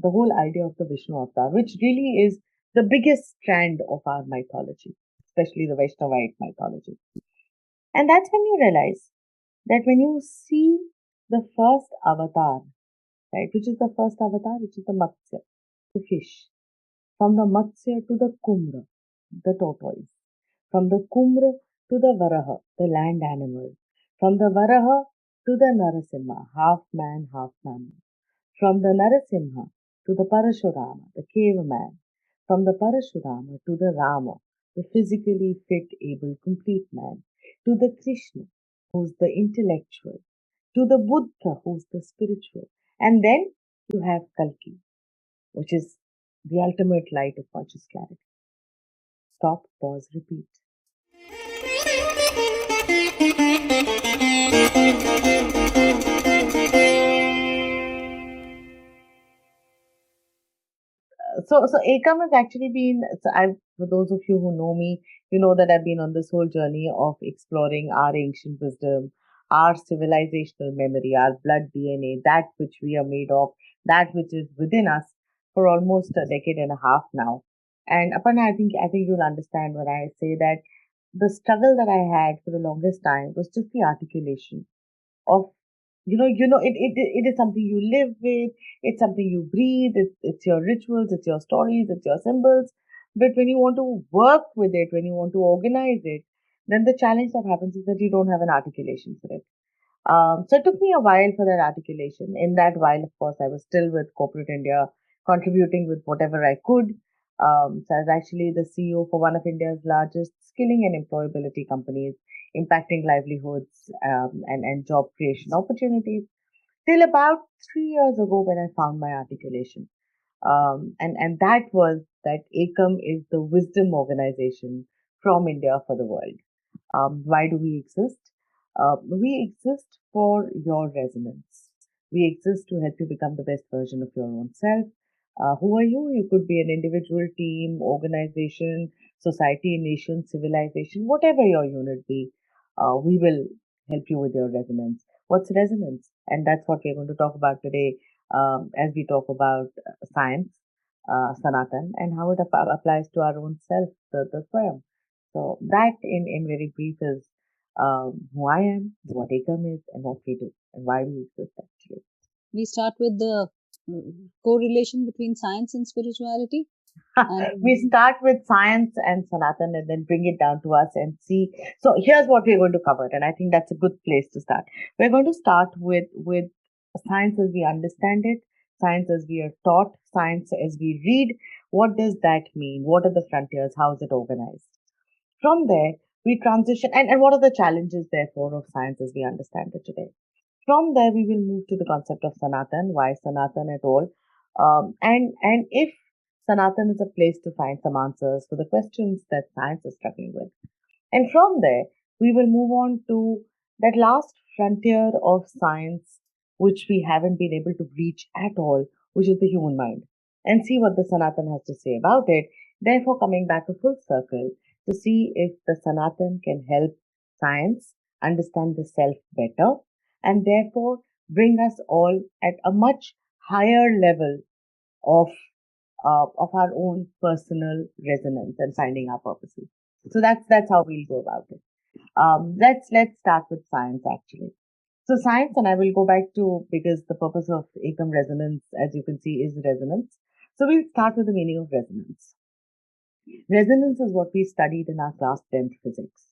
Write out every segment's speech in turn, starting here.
the whole idea of the Vishnu avatar, which really is the biggest strand of our mythology, especially the Vaishnavite mythology. And that's when you realize that when you see the first avatar, right, which is the first avatar, which is the Matsya, the fish, from the Matsya to the Kumra, the tortoise, from the Kumra to the Varaha, the land animal, from the Varaha to the Narasimha, half man, half mammal, from the Narasimha to the Parashurama, the cave man, from the Parashurama to the Rama, the physically fit, able, complete man, to the Krishna, who's the intellectual, to the Buddha, who's the spiritual. And then you have Kalki, which is the ultimate light of conscious clarity. Stop, pause, repeat. So Ekam has actually been, for those of you who know me, you know that I've been on this whole journey of exploring our ancient wisdom, our civilizational memory, our blood DNA, that which we are made of, that which is within us for almost a decade and a half now. And Aparna, I think you'll understand when I say that the struggle that I had for the longest time was just the articulation of it is something you live with, it's something you breathe, it's your rituals, it's your stories, it's your symbols. But when you want to work with it, when you want to organize it, then the challenge that happens is that you don't have an articulation for it. So it took me a while for that articulation. In that while, of course, I was still with corporate India, contributing with whatever I could. So I was actually the CEO for one of India's largest skilling and employability companies, impacting livelihoods and job creation opportunities. Till about 3 years ago, when I found my articulation, and that was that ACOM is the wisdom organization from India for the world. Why do we exist? We exist for your resonance. We exist to help you become the best version of your own self. Who are you? You could be an individual, team, organization, society, nation, civilization, whatever your unit be. We will help you with your resonance. What's resonance? And that's what we're going to talk about today as we talk about science, Sanatan, and how it applies to our own self, the Swayam. So that in very brief is who I am, what ACOM is, and what we do, and why we exist actually. We start with the correlation between science and spirituality. We start with science and Sanatan and then bring it down to us and see. So here's what we're going to cover, and I think that's a good place to start. We're going to start with science as we understand it, science as we are taught, science as we read. What does that mean? What are the frontiers? How is it organized? From there, we transition, and what are the challenges, therefore, of science as we understand it today? From there, we will move to the concept of Sanatan, why Sanatan at all, and if Sanatan is a place to find some answers for the questions that science is struggling with. And from there, we will move on to that last frontier of science, which we haven't been able to reach at all, which is the human mind, and see what the Sanatan has to say about it. Therefore, coming back a full circle to see if the Sanatan can help science understand the self better and therefore bring us all at a much higher level of of our own personal resonance and finding our purposes. So that's how we'll go about it. Let's start with science actually. So science, and I will go back to because the purpose of Ekam resonance, as you can see, is resonance. So we'll start with the meaning of resonance. Resonance is what we studied in our class 10th physics.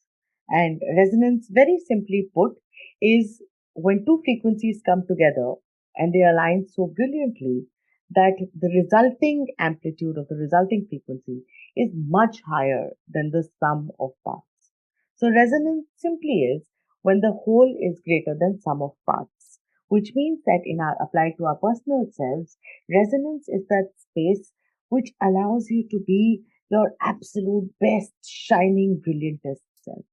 And resonance, very simply put, is when two frequencies come together and they align so brilliantly that the resulting amplitude of the resulting frequency is much higher than the sum of parts. So resonance simply is when the whole is greater than sum of parts, which means that in our applied to our personal selves, resonance is that space which allows you to be your absolute best, shining, brilliantest self.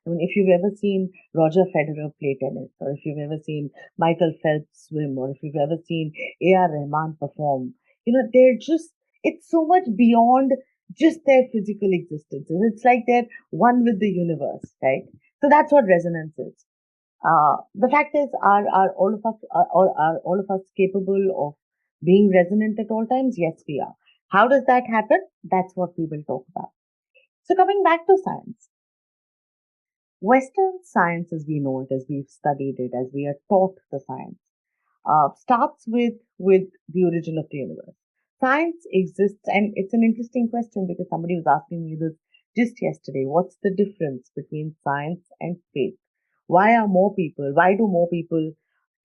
I mean, if you've ever seen Roger Federer play tennis, or if you've ever seen Michael Phelps swim, or if you've ever seen A.R. Rahman perform, they're just, it's so much beyond just their physical existences. It's like they're one with the universe, right? So that's what resonance is. The fact is, are all of us capable of Being resonant at all times? Yes, we are. How does that happen? That's what we will talk about. So coming back to science, Western science as we know it, as we've studied it, as we are taught the science, starts with the origin of the universe. Science exists, and it's an interesting question because somebody was asking me this just yesterday. What's the difference between science and faith? Why do more people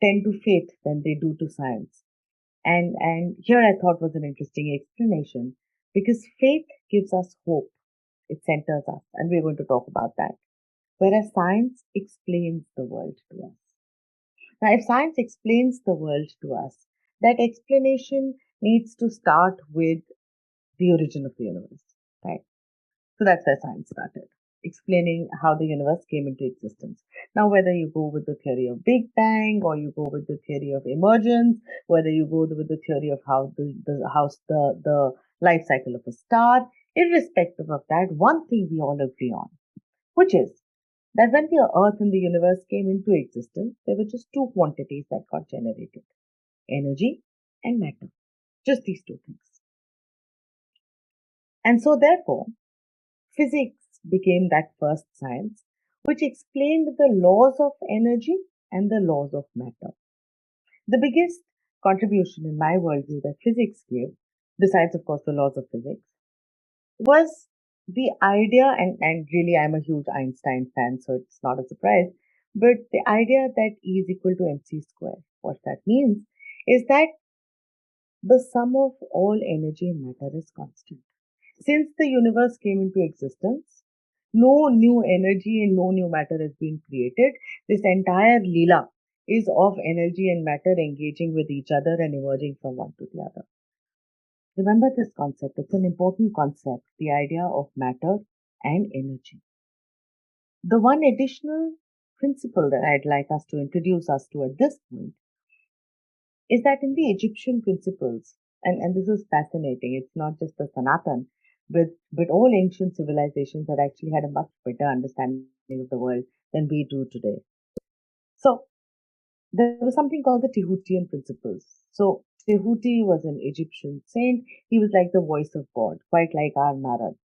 tend to faith than they do to science? And here I thought was an interesting explanation because faith gives us hope. It centers us, and we're going to talk about that. Whereas science explains the world to us. Now, if science explains the world to us, that explanation needs to start with the origin of the universe, right? So that's where science started, explaining how the universe came into existence. Now, whether you go with the theory of Big Bang or you go with the theory of emergence, whether you go with the theory of how the life cycle of a star, irrespective of that, one thing we all agree on, which is that when the earth and the universe came into existence, there were just two quantities that got generated: energy and matter. Just these two things. And so, therefore, physics became that first science which explained the laws of energy and the laws of matter. The biggest contribution in my worldview that physics gave, besides, of course, the laws of physics, was the idea, and really I'm a huge Einstein fan, so it's not a surprise, but the idea that E is equal to mc square. What that means is that the sum of all energy and matter is constant. Since the universe came into existence, no new energy and no new matter has been created. This entire Leela is of energy and matter engaging with each other and emerging from one to the other. Remember this concept. It's an important concept, the idea of matter and energy. The one additional principle that I'd like us to introduce us to at this point is that in the Egyptian principles, and this is fascinating, it's not just the Sanatan, but all ancient civilizations that actually had a much better understanding of the world than we do today. So there was something called the Tehutian principles. So Tehuti was an Egyptian saint. He was like the voice of God, quite like our Narad.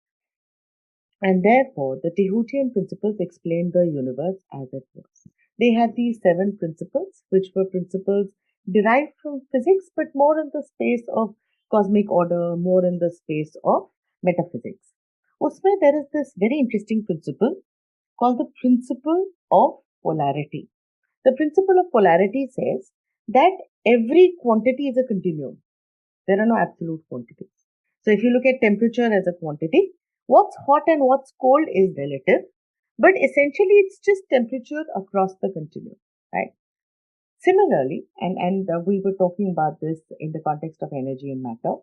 And therefore, the Tehutian principles explained the universe as it was. They had these seven principles, which were principles derived from physics, but more in the space of cosmic order, more in the space of metaphysics. Usme, there is this very interesting principle called the principle of polarity. The principle of polarity says that every quantity is a continuum. There are no absolute quantities. So if you look at temperature as a quantity, what's hot and what's cold is relative, but essentially it's just temperature across the continuum, right? Similarly, and we were talking about this in the context of energy and matter,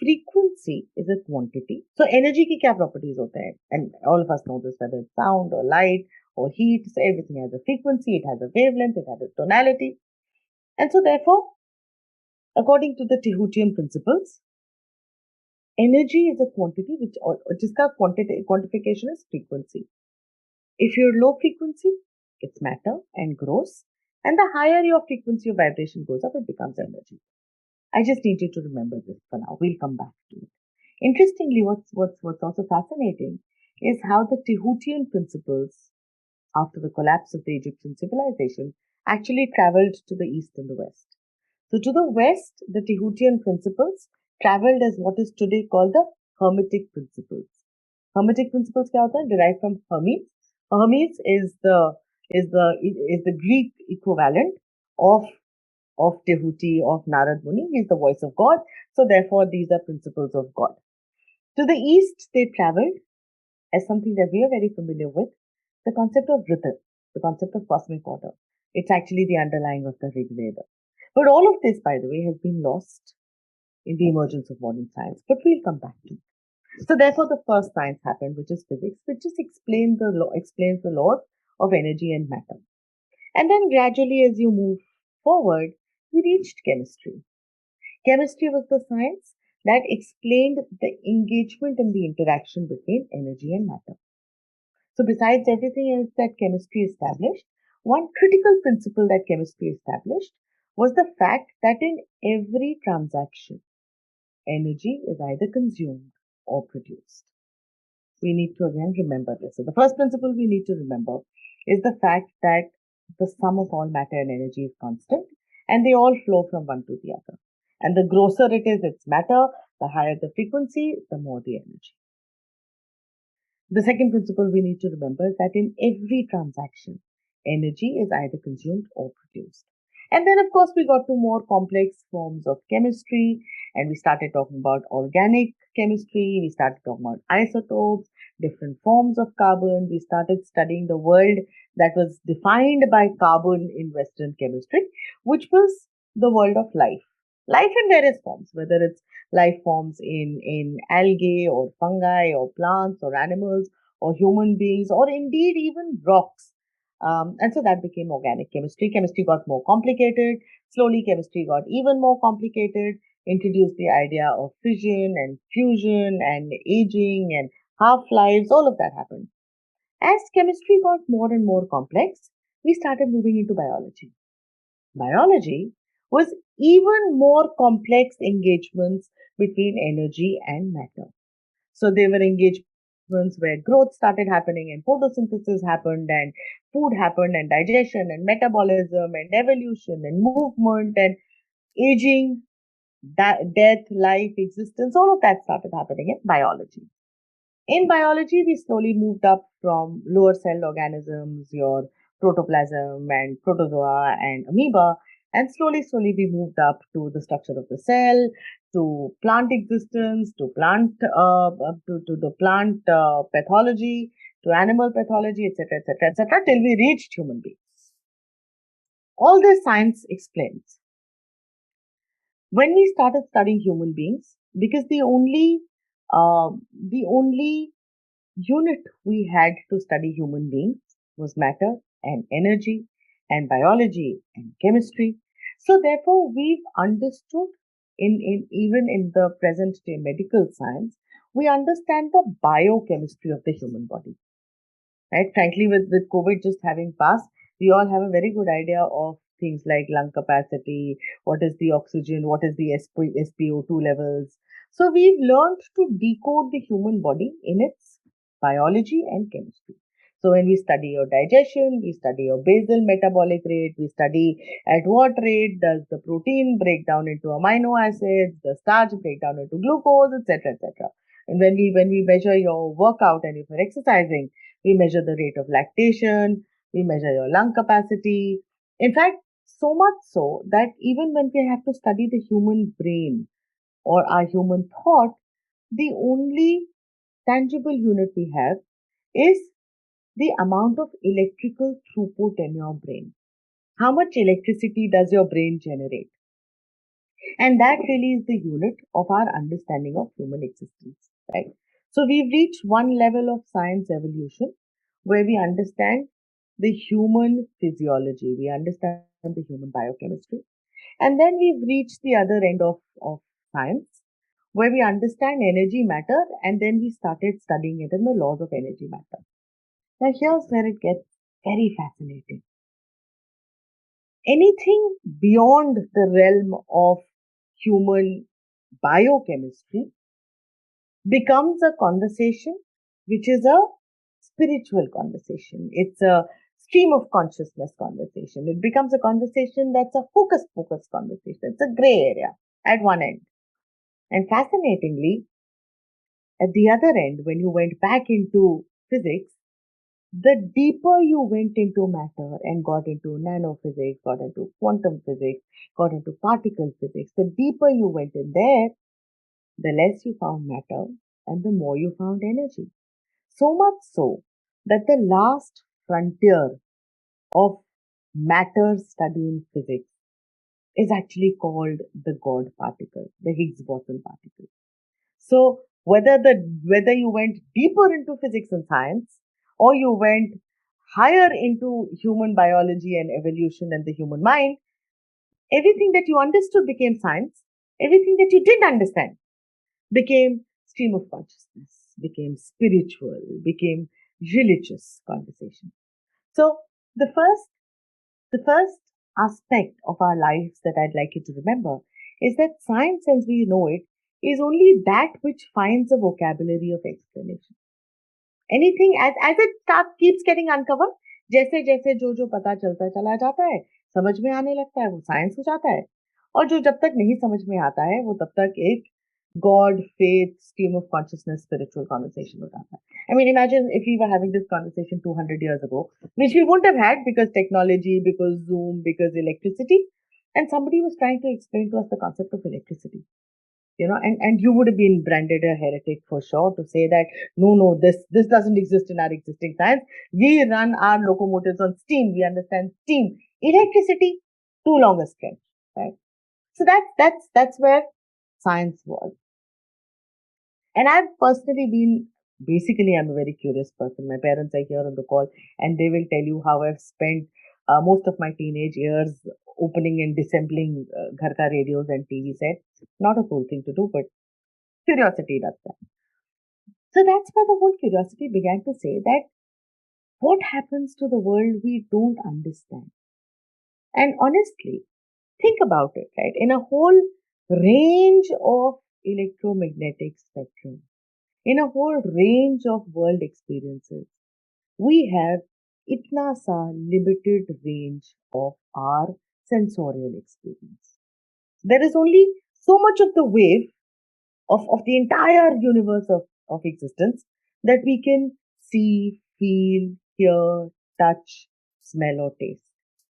frequency is a quantity. So energy की क्या properties होते हैं? And all of us know this, whether it's sound or light or heat. So everything has a frequency, it has a wavelength, it has a tonality. And so therefore, according to the Tehutian principles, energy is a quantity which जिसका quantification is frequency. If you're low frequency, it's matter and gross. And the higher your frequency of vibration goes up, it becomes energy. I just need you to remember this for now. We'll come back to it. Interestingly, what's also fascinating is how the Tehutian principles, after the collapse of the Egyptian civilization, actually traveled to the east and the west. So to the west, the Tehutian principles traveled as what is today called the Hermetic principles. Hermetic principles क्या होता है? Derived from Hermes. Hermes is the Greek equivalent of Tehuti, of Narad Muni. He is the voice of God. So therefore, these are principles of God. To the east, they traveled as something that we are very familiar with, the concept of Rhythm, the concept of cosmic order. It's actually the underlying of the Rig Veda. But all of this, by the way, has been lost in the emergence of modern science. But we'll come back to it. So therefore, the first science happened, which is physics, which just explains the laws of energy and matter. And then gradually, as you move forward, we reached chemistry. Chemistry was the science that explained the engagement and the interaction between energy and matter. So besides everything else that chemistry established, one critical principle that chemistry established was the fact that in every transaction, energy is either consumed or produced. We need to again remember this. So the first principle we need to remember is the fact that the sum of all matter and energy is constant and they all flow from one to the other. And the grosser it is, its matter, the higher the frequency, the more the energy. The second principle we need to remember is that in every transaction, energy is either consumed or produced. And then, of course, we got to more complex forms of chemistry and we started talking about organic chemistry. We started talking about isotopes, different forms of carbon. We started studying the world that was defined by carbon in Western chemistry, which was the world of life. Life in various forms, whether it's life forms in algae or fungi or plants or animals or human beings or indeed even rocks. And so that became organic chemistry. Chemistry got more complicated. Slowly, chemistry got even more complicated, introduced the idea of fission and fusion and aging and half-lives. All of that happened. As chemistry got more and more complex, we started moving into biology. Biology was even more complex engagements between energy and matter. So there were engagements where growth started happening and photosynthesis happened and food happened and digestion and metabolism and evolution and movement and aging, death, life, existence, all of that started happening in biology. In biology, we slowly moved up from lower cell organisms, your protoplasm and protozoa and amoeba, and slowly we moved up to the structure of the cell, to plant existence, to the plant pathology, to animal pathology, etc., till we reached human beings. All this science explains. When we started studying human beings, because the only unit we had to study human beings was matter and energy and biology and chemistry. So therefore, we've understood even in the present day medical science, we understand the biochemistry of the human body. Right? Frankly, with COVID just having passed, we all have a very good idea of things like lung capacity, what is the oxygen, what is the SpO2 levels. So we've learned to decode the human body in its biology and chemistry. So when we study your digestion, we study your basal metabolic rate, we study at what rate does the protein break down into amino acids, the starch break down into glucose, etc. And when we measure your workout and if you're exercising, we measure the rate of lactation, we measure your lung capacity. In fact, so much so that even when we have to study the human brain or our human thought, the only tangible unit we have is the amount of electrical throughput in your brain. How much electricity does your brain generate? And that really is the unit of our understanding of human existence, right? So we've reached one level of science evolution where we understand the human physiology, we understand the human biochemistry, and then we've reached the other end of science where we understand energy matter and then we started studying it in the laws of energy matter. Now here's where it gets very fascinating. Anything beyond the realm of human biochemistry becomes a conversation which is a spiritual conversation. It's a stream of consciousness conversation. It becomes a conversation that's a focus conversation. It's a gray area at one end. And fascinatingly, at the other end, when you went back into physics, the deeper you went into matter and got into nanophysics, got into quantum physics, got into particle physics, the deeper you went in there, the less you found matter and the more you found energy. So much so that the last frontier of matter study in physics is actually called the God particle, the Higgs boson particle. So whether you went deeper into physics and science or you went higher into human biology and evolution and the human mind, everything that you understood became science. Everything that you didn't understand became stream of consciousness, became spiritual, became religious conversation. So the first aspect of our lives that I'd like you to remember is that science as we know it is only that which finds a vocabulary of explanation. Anything as it keeps getting uncovered, जैसे जैसे जो जो पता चलता चला जाता है, समझ में आने लगता है, वो साइंस हो जाता है। और जो जब तक नहीं समझ में आता है, वो तब तक एक God, faith, stream of consciousness, spiritual conversation हो जाता है. I mean, imagine if we were having this conversation 200 years ago, which we wouldn't have had because technology, because Zoom, because electricity, and somebody was trying to explain to us the concept of electricity. And you would have been branded a heretic for sure to say that no, this doesn't exist in our existing science. We run our locomotives on steam. We understand steam, electricity, too long a stretch, right? So that's where science was. And I've personally been basically I'm a very curious person. My parents are here on the call, and they will tell you how I've spent most of my teenage years opening and disassembling ghar ka radios and TV sets. Not a cool thing to do, but curiosity does that. So that's where the whole curiosity began to say that what happens to the world we don't understand. And honestly, think about it, right? In a whole range of electromagnetic spectrum, in a whole range of world experiences, we have itna sa limited range of our sensorial experience. There is only so much of the wave of the entire universe of existence that we can see, feel, hear, touch, smell, or taste.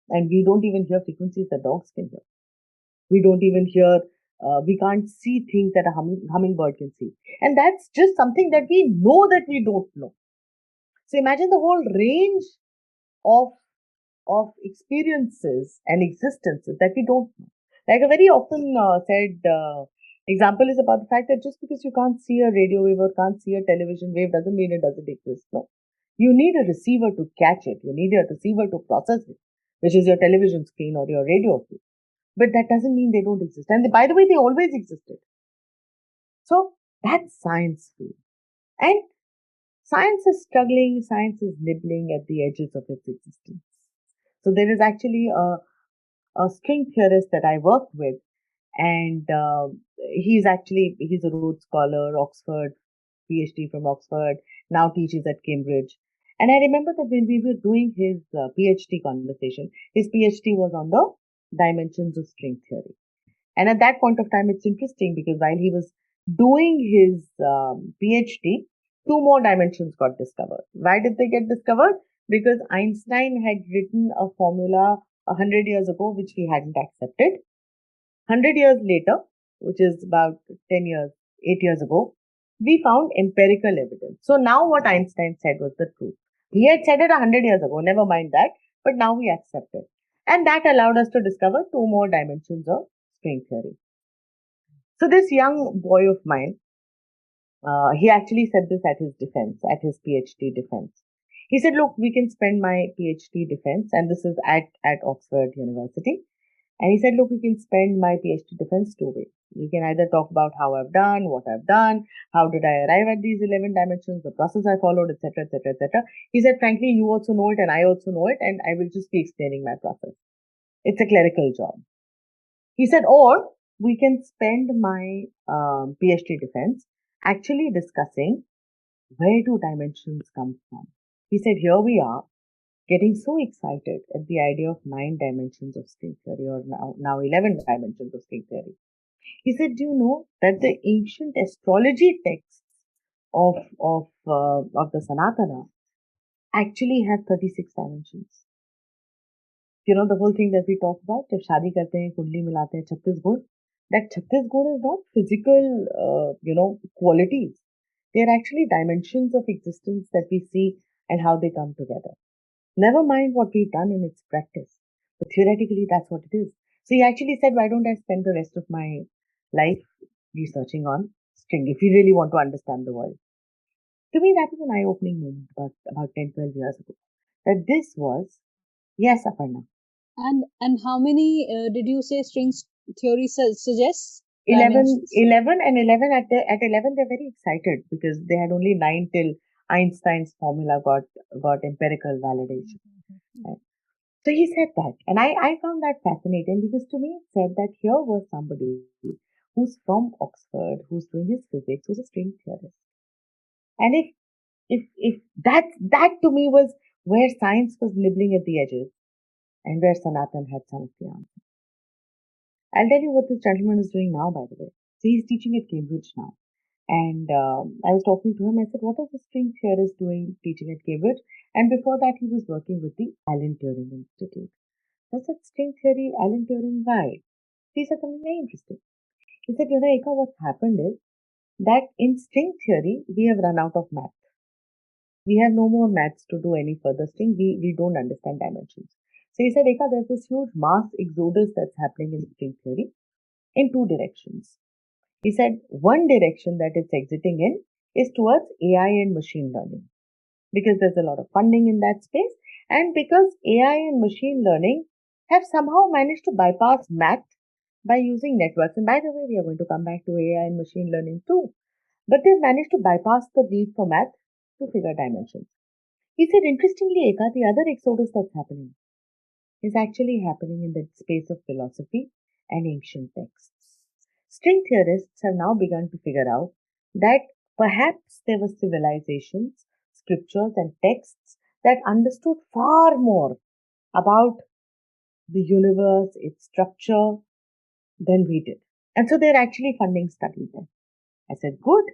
And we don't even hear frequencies that dogs can hear. We don't even hear, we can't see things that a hummingbird can see. And that's just something that we know that we don't know. So imagine the whole range of experiences and existences that we don't know. Like a very often said example is about the fact that just because you can't see a radio wave or can't see a television wave doesn't mean it doesn't exist. No. You need a receiver to catch it. You need a receiver to process it, which is your television screen or your radio feed. But that doesn't mean they don't exist. And by the way, they always existed. So that's science field. And science is struggling, science is nibbling at the edges of its existence. So there is actually a string theorist that I work with, and he's a Rhodes Scholar, Oxford, PhD from Oxford, now teaches at Cambridge. And I remember that when we were doing his PhD conversation, his PhD was on the dimensions of string theory. And at that point of time, it's interesting because while he was doing his PhD, two more dimensions got discovered. Why did they get discovered? Because Einstein had written a formula 100 years ago, which we hadn't accepted. 100 years later, which is about 10 years, 8 years ago, we found empirical evidence. So now what Einstein said was the truth. He had said it 100 years ago, never mind that, but now we accept it. And that allowed us to discover two more dimensions of string theory. So this young boy of mine, he actually said this at his defense, at his PhD defense. He said, look, we can spend my PhD defense, and this is at Oxford University. And he said, look, we can spend my PhD defense two ways. We can either talk about how I've done, what I've done, how did I arrive at these 11 dimensions, the process I followed, etc., etc., etc. He said, frankly, you also know it and I also know it, and I will just be explaining my process. It's a clerical job. He said, or we can spend my PhD defense actually discussing where do dimensions come from. He said, here we are getting so excited at the idea of 9 dimensions of string theory, or now 11 dimensions of string theory. He said, do you know that the ancient astrology texts of the Sanatana actually have 36 dimensions? You know, the whole thing that we talk about, जब शादी करते हैं कुंडली मिलाते हैं 36 गुण, that 36 गुण is not physical qualities. They are actually dimensions of existence that we see and how they come together. Never mind what we've done in its practice, but theoretically that's what it is. So he actually said, why don't I spend the rest of my life researching on string if you really want to understand the world? To me, that was an eye-opening moment about 10, 12 years ago. That this was, yes, Aparna. And how many did you say strings theory suggests? 11 and 11 at 11 they're very excited because they had only 9 till Einstein's formula got empirical validation. Right? So he said that, and I found that fascinating because to me it said that here was somebody who's from Oxford, who's doing his physics, who's a string theorist. And if that to me was where science was nibbling at the edges and where Sanatan had some of the answers. I'll tell you what this gentleman is doing now, by the way. So he's teaching at Cambridge now. And I was talking to him. I said, "What is the string theorist doing teaching at Cambridge?" And before that, he was working with the Alan Turing Institute. I said, "String theory, Alan Turing, why?" He said something very interesting. He said, Eka, what's happened is that in string theory, we have run out of math. We have no more maths to do any further string. We don't understand dimensions. So he said, Eka, there's this huge mass exodus that's happening in string theory in two directions. He said one direction that it's exiting in is towards AI and machine learning because there's a lot of funding in that space and because AI and machine learning have somehow managed to bypass math by using networks. And by the way, we are going to come back to AI and machine learning too. But they've managed to bypass the need for math to figure dimensions. He said, interestingly, Eka, the other exodus that's happening is actually happening in the space of philosophy and ancient texts. String theorists have now begun to figure out that perhaps there were civilizations, scriptures, and texts that understood far more about the universe, its structure, than we did. And so they're actually funding studies there. I said, good,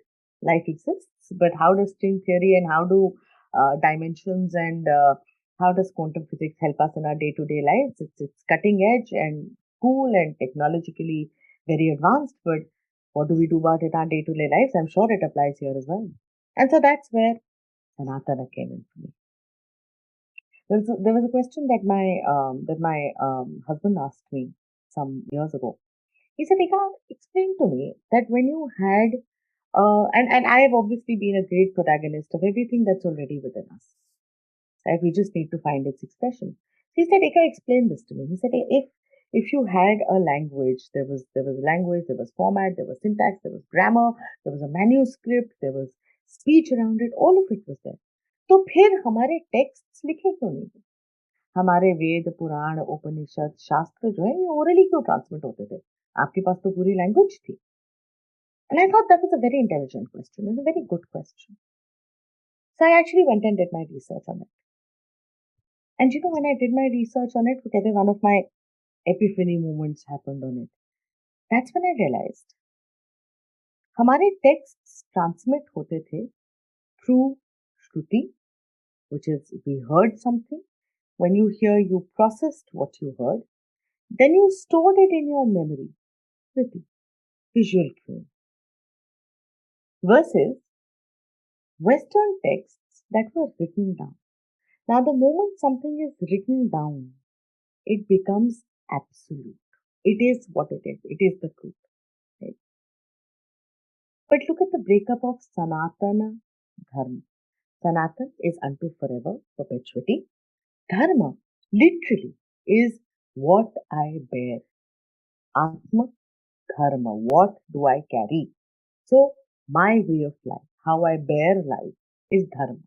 life exists, but how does string theory and how do dimensions and how does quantum physics help us in our day-to-day lives? It's cutting edge and cool and technologically very advanced, but what do we do about it in our day-to-day lives? I'm sure it applies here as well. And so that's where Sanatana came in for me. There was a question that my husband asked me some years ago. He said, Eka, explain to me that when you had and I have obviously been a great protagonist of everything that's already within us. Right? We just need to find its expression. He said, Eka, explain this to me. He said, if you had a language, there was language, there was format, there was syntax, there was grammar, there was a manuscript, there was speech around it, all of it was there. तो फिर हमारे text लिखे क्यों नहीं थे? हमारे वेद पुराण उपनिषद शास्त्र जो है ये ओरली क्यों ट्रांसमिट होते थे? आपके पास तो पूरी लैंग्वेज थी. And I thought that was a very intelligent question. It was a very good question. So I actually went and did my research on it. And when I did my research on it, one of my epiphany moments happened on it. That's when I realized हमारे texts transmit होते थे through shruti, which is we heard something. When you hear, you processed what you heard. Then you stored it in your memory, shruti, visual cueing. Versus Western texts that were written down. Now, the moment something is written down, it becomes absolute. It is what it is. It is the truth. Right? But look at the breakup of Sanatana Dharma. Sanatan is unto forever, perpetuity. Dharma, literally, is what I bear. Atma Dharma, what do I carry? So, my way of life, how I bear life, is Dharma.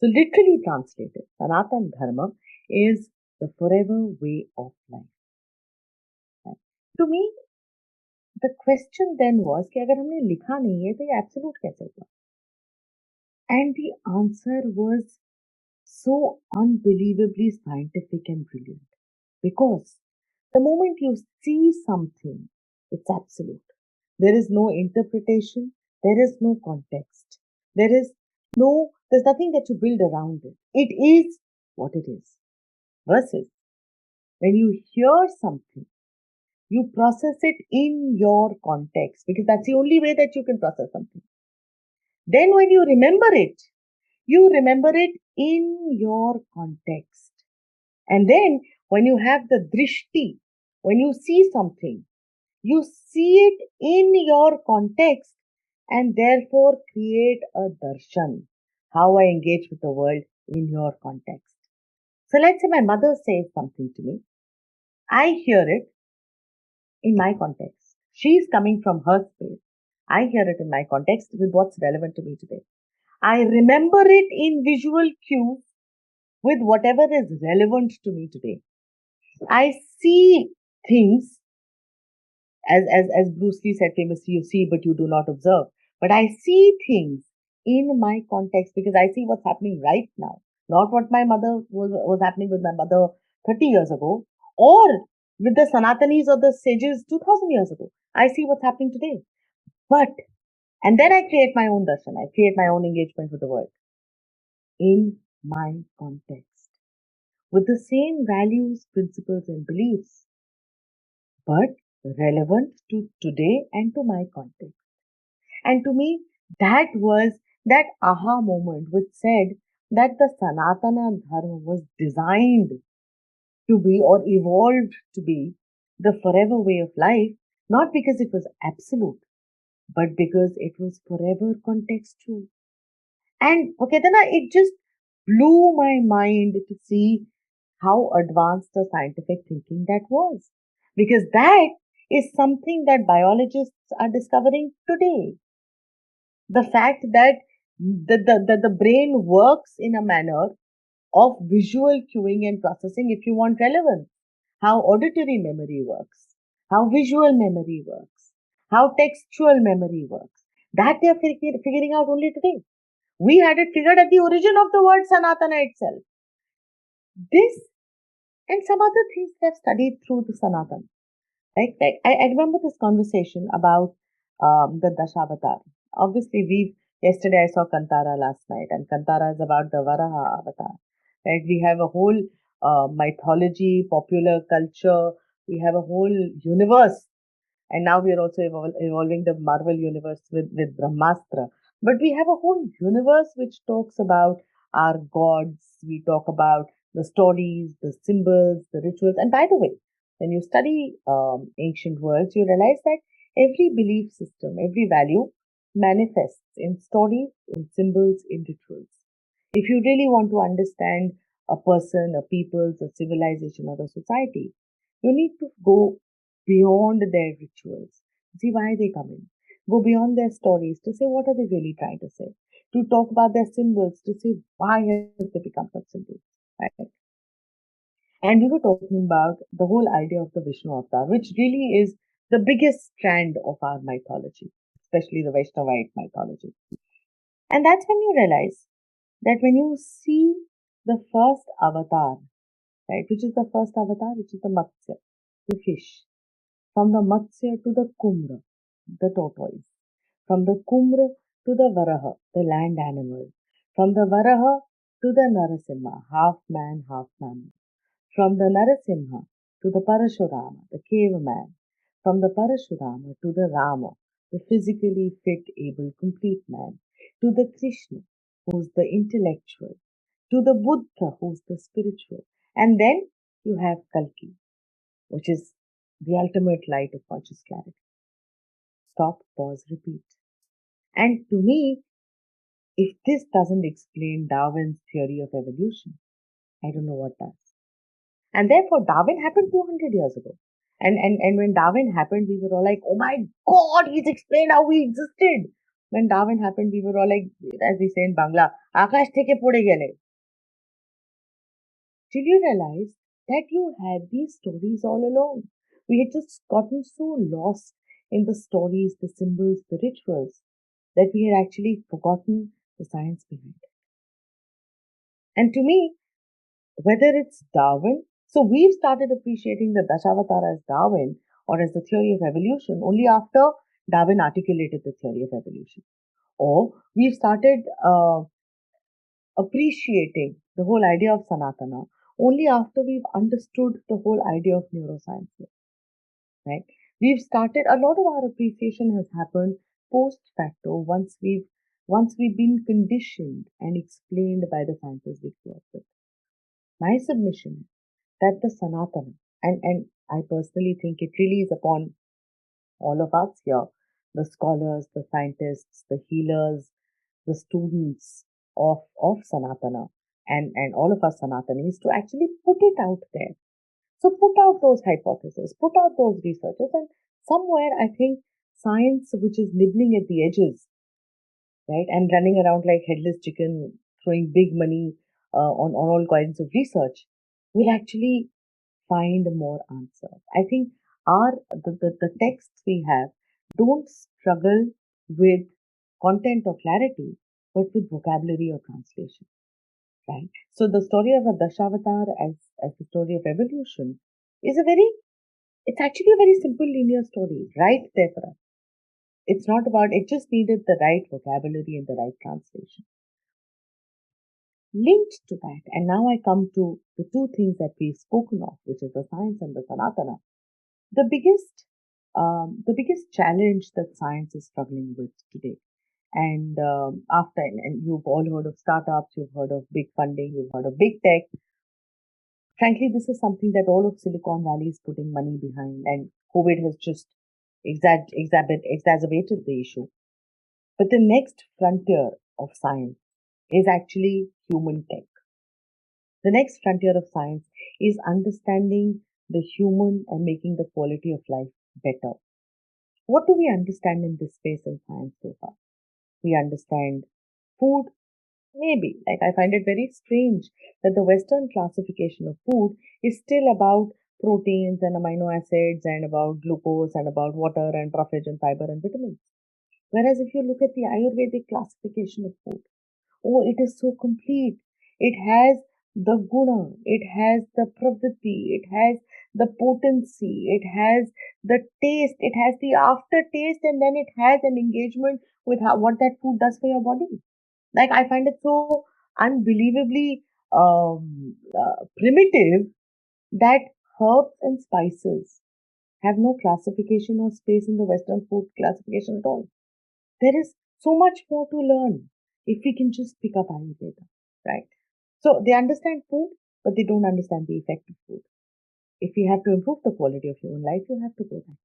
So, literally translated, Sanatan Dharma is the forever way of life. Right? To me, the question then was कि अगर हमने लिखा नहीं है तो ये absolute कैसे हुआ? And the answer was so unbelievably scientific and brilliant. Because the moment you see something, it's absolute. There is no interpretation. There is no context. There's nothing that you build around it. It is what it is. Versus when you hear something, you process it in your context because that's the only way that you can process something. Then when you remember it in your context. And then when you have the drishti, when you see something, you see it in your context and therefore create a darshan, how I engage with the world in your context. So let's say my mother says something to me. I hear it in my context. She's coming from her space. I hear it in my context with what's relevant to me today. I remember it in visual cues with whatever is relevant to me today. I see things, as Bruce Lee said famously, you see but you do not observe. But I see things in my context because I see what's happening right now, not what my mother was happening with my mother 30 years ago, or with the Sanatanis or the sages 2000 years ago. I see what's happening today. But, and then I create my own darshan, I create my own engagement with the world in my context with the same values, principles, and beliefs, but relevant to today and to my context. And to me, that was that aha moment which said that the Sanatana Dharma was designed to be or evolved to be the forever way of life, not because it was absolute, but because it was forever contextual. And okay, then it just blew my mind to see how advanced the scientific thinking that was. Because that is something that biologists are discovering today. The fact that the brain works in a manner of visual cueing and processing if you want relevance. How auditory memory works, how visual memory works, how textual memory works. That they are figuring out only today. We had it figured at the origin of the word Sanatana itself. This and some other things they have studied through the Sanatana. I remember this conversation about the Dashavatara. Obviously, yesterday I saw Kantara last night, and Kantara is about the Varaha avatar. Right? We have a whole mythology, popular culture. We have a whole universe, and now we are also evolving the Marvel universe with Brahmastra. But we have a whole universe which talks about our gods. We talk about the stories, the symbols, the rituals. And by the way, when you study ancient worlds, you realize that every belief system, every value manifests in stories, in symbols, in rituals. If you really want to understand a person, a people's, a civilization, or a society, you need to go beyond their rituals, see why they come in, go beyond their stories to say what are they really trying to say, to talk about their symbols to say why have they become such symbols, right? And we were talking about the whole idea of the Vishnu avatar, which really is the biggest strand of our mythology, especially the Vaishnavite mythology. And that's when you realize that when you see the first avatar, right, which is the first avatar, which is the Matsya, the fish, from the Matsya to the Kumra, the tortoise, from the Kumra to the Varaha, the land animal, from the Varaha to the Narasimha, half man, half mammal, from the Narasimha to the Parashurama, the cave man, from the Parashurama to the Rama, the physically fit, able, complete man, to the Krishna, who's the intellectual, to the Buddha, who's the spiritual, and then you have Kalki, which is the ultimate light of conscious clarity. Stop, pause, repeat. And to me, if this doesn't explain Darwin's theory of evolution, I don't know what does. And therefore, Darwin happened 200 years ago. And when Darwin happened, we were all like, oh my God, he's explained how we existed. When Darwin happened, we were all like, as we say in Bangla, Akash theke pode gele. Till you realize that you had these stories all along. We had just gotten so lost in the stories, the symbols, the rituals, that we had actually forgotten the science behind it. And to me, whether it's Darwin, so we've started appreciating the Dashavatara as Darwin or as the theory of evolution only after Darwin articulated the theory of evolution. Or we've started appreciating the whole idea of Sanatana only after we've understood the whole idea of neuroscience, right? We've started, a lot of our appreciation has happened post facto once we've been conditioned and explained by the sciences we grew up with. My submission that the Sanatana, and I personally think it really is upon all of us here, the scholars, the scientists, the healers, the students of Sanatana, and all of us Sanatanis to actually put it out there. So put out those hypotheses, put out those researches, and somewhere I think science, which is nibbling at the edges, right, and running around like headless chicken, throwing big money on all kinds of research, we'll actually find more answers. I think the texts we have don't struggle with content or clarity, but with vocabulary or translation, right? So the story of a Dashavatar as the story of evolution is it's actually a very simple linear story, right there for us. It's not about, it just needed the right vocabulary and the right translation. Linked to that, and now I come to the two things that we've spoken of, which is the science and the Sanatana. The biggest challenge that science is struggling with today, and and you've all heard of startups, you've heard of big funding, you've heard of big tech. Frankly, this is something that all of Silicon Valley is putting money behind, and COVID has just exacerbated the issue. But the next frontier of science is actually human tech. The next frontier of science is understanding the human and making the quality of life better. What do we understand in this space in science so far? We understand food, maybe. Like, I find it very strange that the Western classification of food is still about proteins and amino acids and about glucose and about water and roughage and fiber and vitamins. Whereas if you look at the Ayurvedic classification of food, oh, it is so complete. It has the guna, it has the pravritti, it has the potency, it has the taste, it has the aftertaste, and then it has an engagement with what that food does for your body. Like, I find it so unbelievably primitive that herbs and spices have no classification or space in the Western food classification at all. There is so much more to learn if we can just pick up Ayurveda, right? So they understand food, but they don't understand the effect of food. If we have to improve the quality of human life, you have to go there.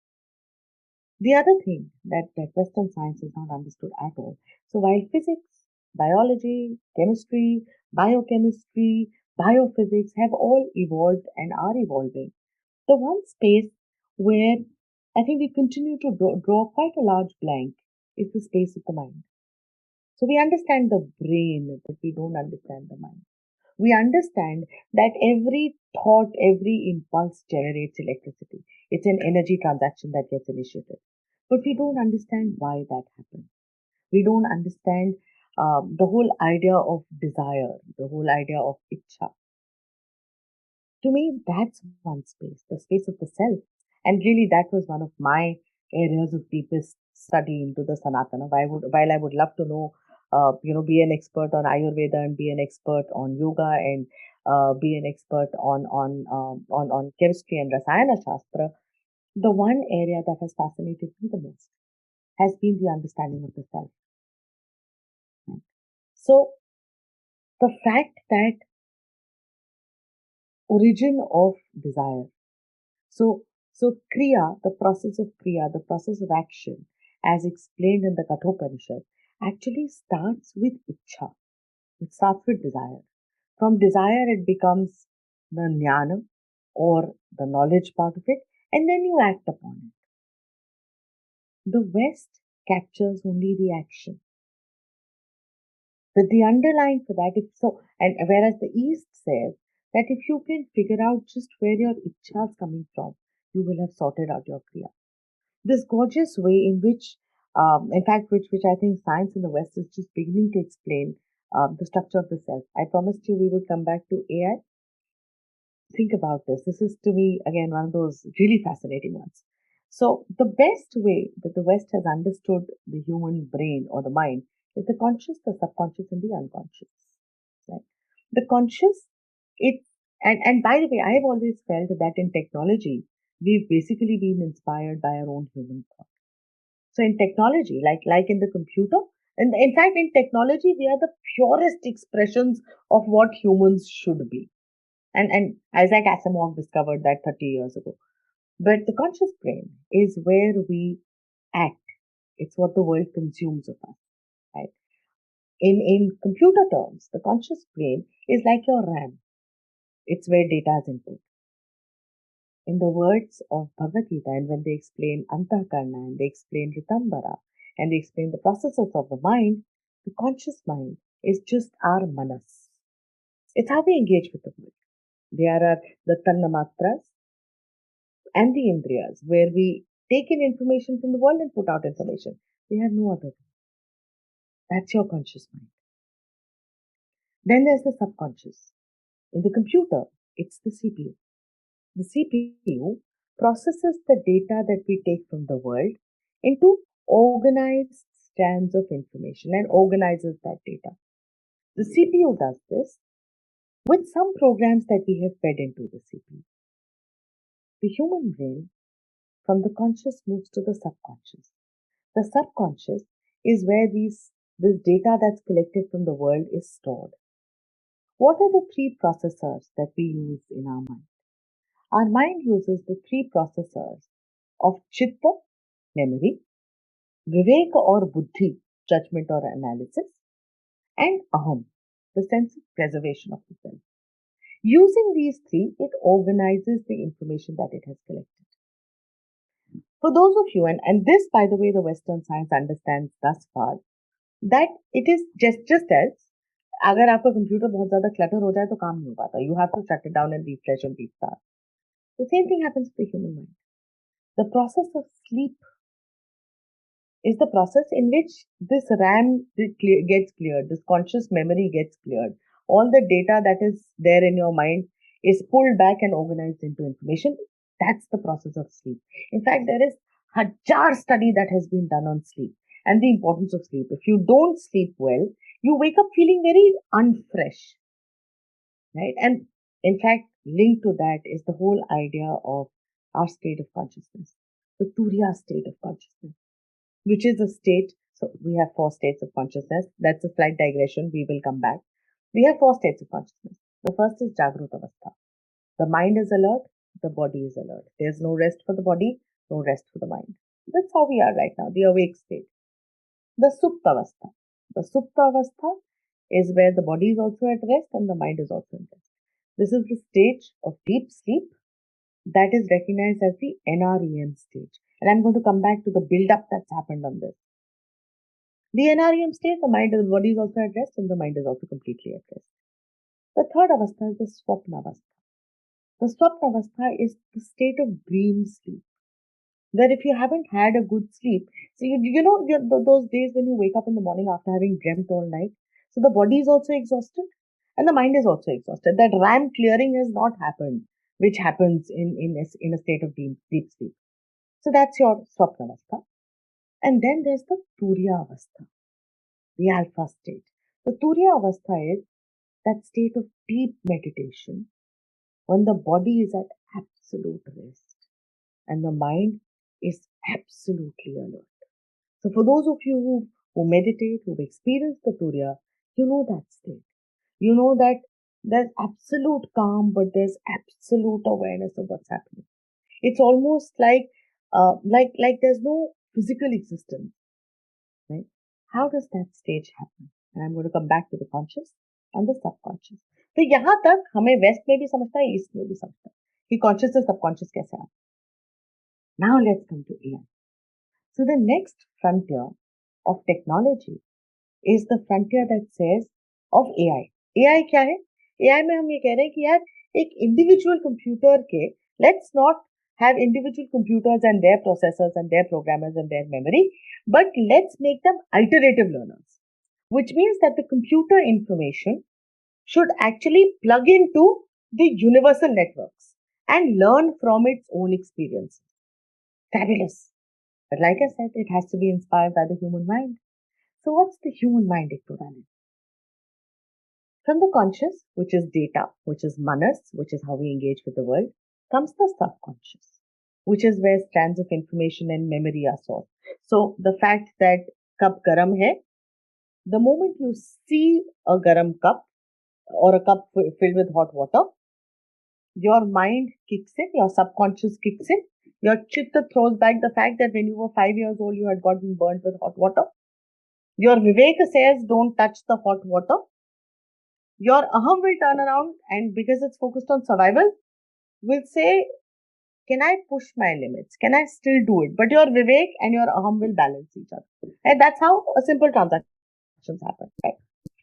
The other thing that Western science is not understood at all. So while physics, biology, chemistry, biochemistry, biophysics have all evolved and are evolving, the one space where I think we continue to draw quite a large blank is the space of the mind. So we understand the brain, but we don't understand the mind. We understand that every thought, every impulse generates electricity. It's an energy transaction that gets initiated. But we don't understand why that happens. We don't understand the whole idea of desire, the whole idea of ichha. To me, that's one space, the space of the self. And really, that was one of my areas of deepest study into the Sanatana. While I would love to know, be an expert on Ayurveda and be an expert on yoga and be an expert on chemistry and Rasayana Shastra, the one area that has fascinated me the most has been the understanding of the self. So the fact that origin of desire. So, so Kriya, the process of Kriya, the process of action, as explained in the Kathopanishad, actually starts with Ichha. It starts with desire. From desire, it becomes the Jnana or the knowledge part of it, and then you act upon it. The West captures only the action. But the underlying for that is so, and whereas the East says that if you can figure out just where your Ichha is coming from, you will have sorted out your Kriya. This gorgeous way in which, in fact, which I think science in the West is just beginning to explain the structure of the self. I promised you we would come back to AI. Think about this. This is to me, again, one of those really fascinating ones. So, the best way that the West has understood the human brain or the mind is the conscious, the subconscious, and the unconscious. Right? The conscious, it and by the way, I have always felt that in technology, we've basically been inspired by our own human thought. So in technology, like in the computer, and in fact in technology, we are the purest expressions of what humans should be. And Isaac Asimov discovered that 30 years ago. But the conscious brain is where we act. It's what the world consumes of us, right? In computer terms, the conscious brain is like your RAM. It's where data is input. In the words of Bhagavad Gita, and when they explain Antakarna and they explain Ritambara and they explain the processes of the mind, the conscious mind is just our manas. It's how we engage with the world. There are the tannamatras and the indriyas, where we take in information from the world and put out information. They have no other. That's your conscious mind. Then there's the subconscious. In the computer, it's the CPU. The CPU processes the data that we take from the world into organized strands of information and organizes that data. The CPU does this with some programs that we have fed into the CPU. The human brain, from the conscious, moves to the subconscious. The subconscious is where this data that's collected from the world is stored. What are the three processors that we use in our mind? Our mind uses the three processors of chitta, memory, vivek or buddhi, judgment or analysis, and aham, the sense of preservation of the self. Using these three, it organizes the information that it has collected. For those of you, and this, by the way, the Western science understands thus far, that it is just as अगर आपका computer बहुत ज्यादा clutter हो जाए तो काम नहीं हो पाता. You have to shut it down and refresh and restart. The same thing happens with the human mind. The process of sleep is the process in which this RAM gets cleared, this conscious memory gets cleared. All the data that is there in your mind is pulled back and organized into information. That's the process of sleep. In fact, there is a jar study that has been done on sleep and the importance of sleep. If you don't sleep well, you wake up feeling very unfresh, right? And in fact, linked to that is the whole idea of our state of consciousness, the Turiya state of consciousness, which is a state. So we have 4 states of consciousness. That's a slight digression. We will come back. We have 4 states of consciousness. The first is Jagrut Avastha. The mind is alert, the body is alert. There's no rest for the body, no rest for the mind. That's how we are right now, the awake state. The Supta Avastha. The Supta Avastha is where the body is also at rest and the mind is also at rest. This is the stage of deep sleep that is recognized as the NREM stage. And I'm going to come back to the build-up that's happened on this. The NREM stage, the mind and the body is also at rest and the mind is also completely at rest. The third avastha is the Swapna Avastha. The Swapna Avastha is the state of dream sleep. Where if you haven't had a good sleep, so you know those days when you wake up in the morning after having dreamt all night, so the body is also exhausted and the mind is also exhausted. That RAM clearing has not happened, which happens in a state of deep sleep. So that's your Swapna Avastha. And then there's the Turiya Avastha, the alpha state. The Turiya Avastha is that state of deep meditation when the body is at absolute rest and the mind is absolutely alert. So for those of you who meditate, who've experienced the Turiya, you know that state. You know that there's absolute calm, but there's absolute awareness of what's happening. It's almost like there's no physical existence, right? How does that stage happen? And I'm going to come back to the conscious and the subconscious. तो यहाँ तक हमें waste में भी समझता है, east में भी समझता है कि कॉन्शियस से सबकॉन्शियस कैसे आता है. Now let's come to AI. So the next frontier of technology is the frontier that says of AI. AI क्या है? AI में हम ये कह रहे हैं कि यार एक individual computer के let's not have individual computers and their processors and their programmers and their memory, but let's make them iterative learners, which means that the computer information should actually plug into the universal networks and learn from its own experiences. Fabulous. But like I said, it has to be inspired by the human mind. So what's the human mind equivalent? From the conscious, which is data, which is manas, which is how we engage with the world, comes the subconscious, which is where strands of information and memory are stored. So the fact that cup garam hai, the moment you see a garam cup or a cup filled with hot water, your mind kicks in, your subconscious kicks in, your chitta throws back the fact that when you were 5 years old, you had gotten burnt with hot water. Your vivek says, don't touch the hot water. Your aham will turn around and because it's focused on survival, will say, can I push my limits? Can I still do it? But your vivek and your aham will balance each other. And that's how a simple transactions happen. Right?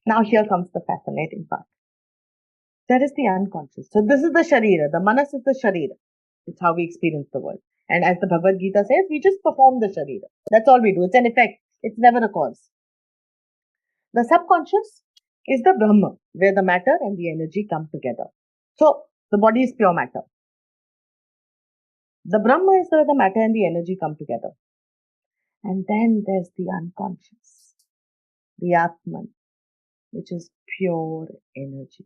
Now here comes the fascinating part. That is the unconscious. So this is the Sharira. The Manas is the Sharira. It's how we experience the world. And as the Bhagavad Gita says, we just perform the Sharira. That's all we do. It's an effect. It's never a cause. The subconscious is the Brahma, where the matter and the energy come together. So the body is pure matter. The Brahma is where the matter and the energy come together. And then there's the unconscious, the Atman, which is pure energy.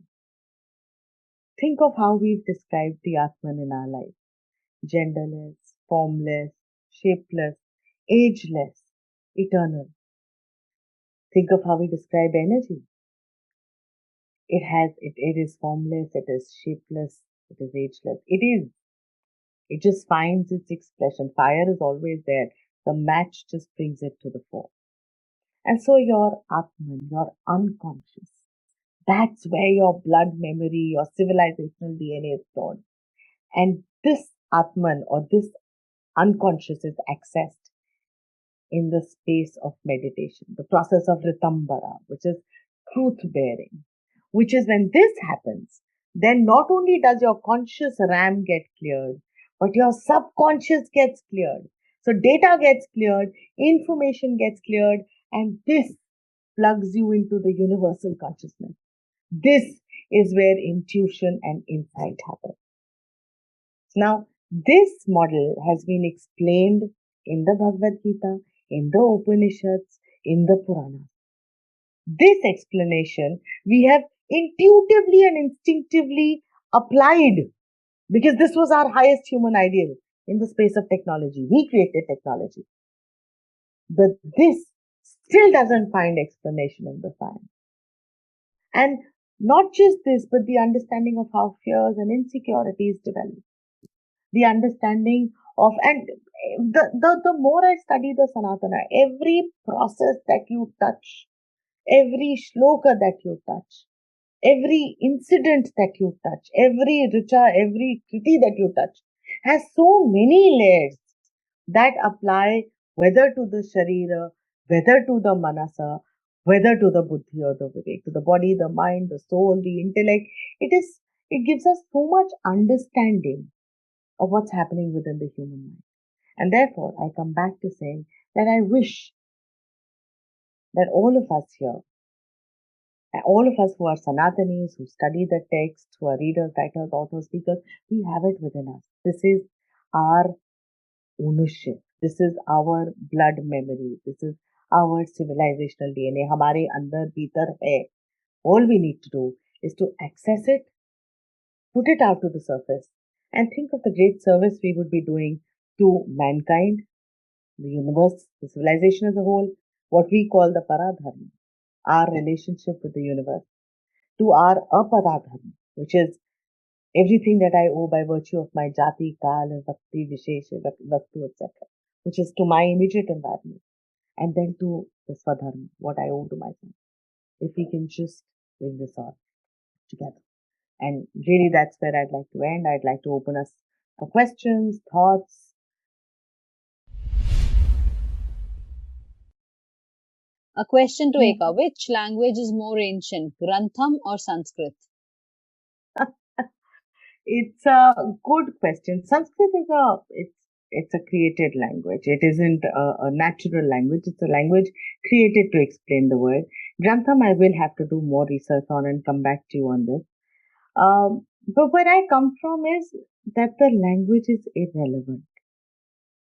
Think of how we've described the Atman in our life. Genderless, formless, shapeless, ageless, eternal. Think of how we describe energy. It is formless, it is shapeless, it is ageless. It is. It just finds its expression. Fire is always there. The match just brings it to the fore. And so your Atman, your unconscious, that's where your blood memory, your civilizational DNA is stored. And this Atman or this unconscious is accessed in the space of meditation, the process of Ritambara, which is truth bearing, which is when this happens, then not only does your conscious RAM get cleared, but your subconscious gets cleared. So data gets cleared, information gets cleared, and this plugs you into the universal consciousness. This is where intuition and insight happen. Now, this model has been explained in the Bhagavad Gita, in the Upanishads, in the Puranas. This explanation we have intuitively and instinctively applied because this was our highest human ideal in the space of technology. We created technology. But this still doesn't find explanation in the science. And not just this, but the understanding of how fears and insecurities develop. The understanding of, and the more I study the Sanatana, every process that you touch, every shloka that you touch, every incident that you touch, every richa, every kriti that you touch has so many layers that apply whether to the sharira, whether to the manasa, whether to the buddhi or the vivek, to the body, the mind, the soul, the intellect. It gives us so much understanding of what's happening within the human mind. And therefore, I come back to saying that I wish that all of us here, all of us who are Sanatanis, who study the text, who are readers, writers, authors, speakers, we have it within us. This is our ownership. This is our blood memory. This is our civilizational DNA. हमारे अंदर भीतर है. All we need to do is to access it, put it out to the surface, and think of the great service we would be doing to mankind, the universe, the civilization as a whole, what we call the Paradharma, our relationship with the universe, to our Aparadharma, which is everything that I owe by virtue of my Jati, Kal, Bhakti, Vishesha, Vastu, etc., which is to my immediate environment, and then to the Swadharma, what I owe to myself. If we can just bring this all together. And really, that's where I'd like to end. I'd like to open us for questions, thoughts. A question to Eka. Which language is more ancient, Grantham or Sanskrit? It's a good question. Sanskrit is it's a created language. It isn't a natural language. It's a language created to explain the world. Grantham, I will have to do more research on and come back to you on this. But where I come from is that the language is irrelevant.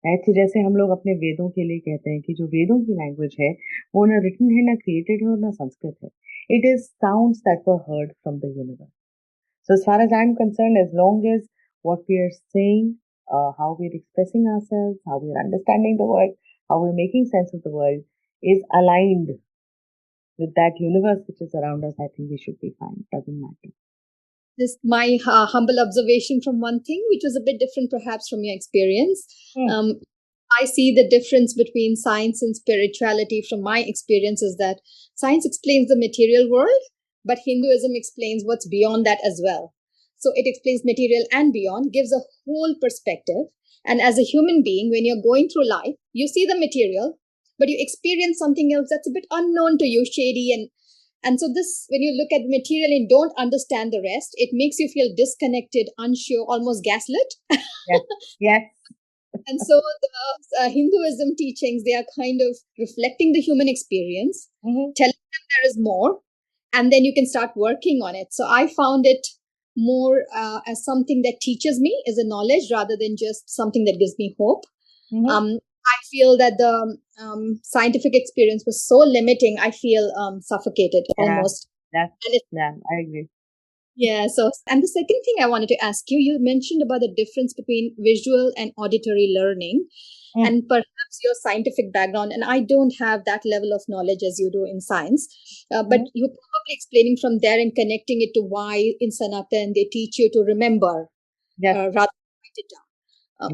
ऐसे जैसे हम लोग अपने वेदों के लिए कहते हैं कि जो वेदों की लैंग्वेज है वो ना रिटन है ना क्रिएटेड है और ना संस्कृत है. It is sounds that were heard from the universe. So as far as I'm concerned, as long as what we are saying, how we're expressing ourselves, how we're understanding the world, how we're making sense of the world is aligned with that universe which is around us, I think we should be fine. Doesn't matter. Just my humble observation from one thing, which was a bit different perhaps from your experience. I see the difference between science and spirituality from my experience is that science explains the material world, but Hinduism explains what's beyond that as well. So it explains material and beyond, gives a whole perspective. And as a human being, when you're going through life, you see the material, but you experience something else that's a bit unknown to you, shady and And so this, when you look at the material and don't understand the rest, it makes you feel disconnected, unsure, almost gaslit. Yes. Yes. And so the Hinduism teachings, they are kind of reflecting the human experience, Mm-hmm. telling them there is more, and then you can start working on it. So I found it more as something that teaches me, as a knowledge, rather than just something that gives me hope. Mm-hmm. I feel that the scientific experience was so limiting. I feel suffocated Yeah. almost. Yes. And it, Yeah. I agree. yeah. So, and the second thing I wanted to ask you, you mentioned about the difference between visual and auditory learning, Mm. and perhaps your scientific background. And I don't have that level of knowledge as you do in science, but Mm. you're probably explaining from there and connecting it to why in Sanatan they teach you to remember Yes. rather than write it down.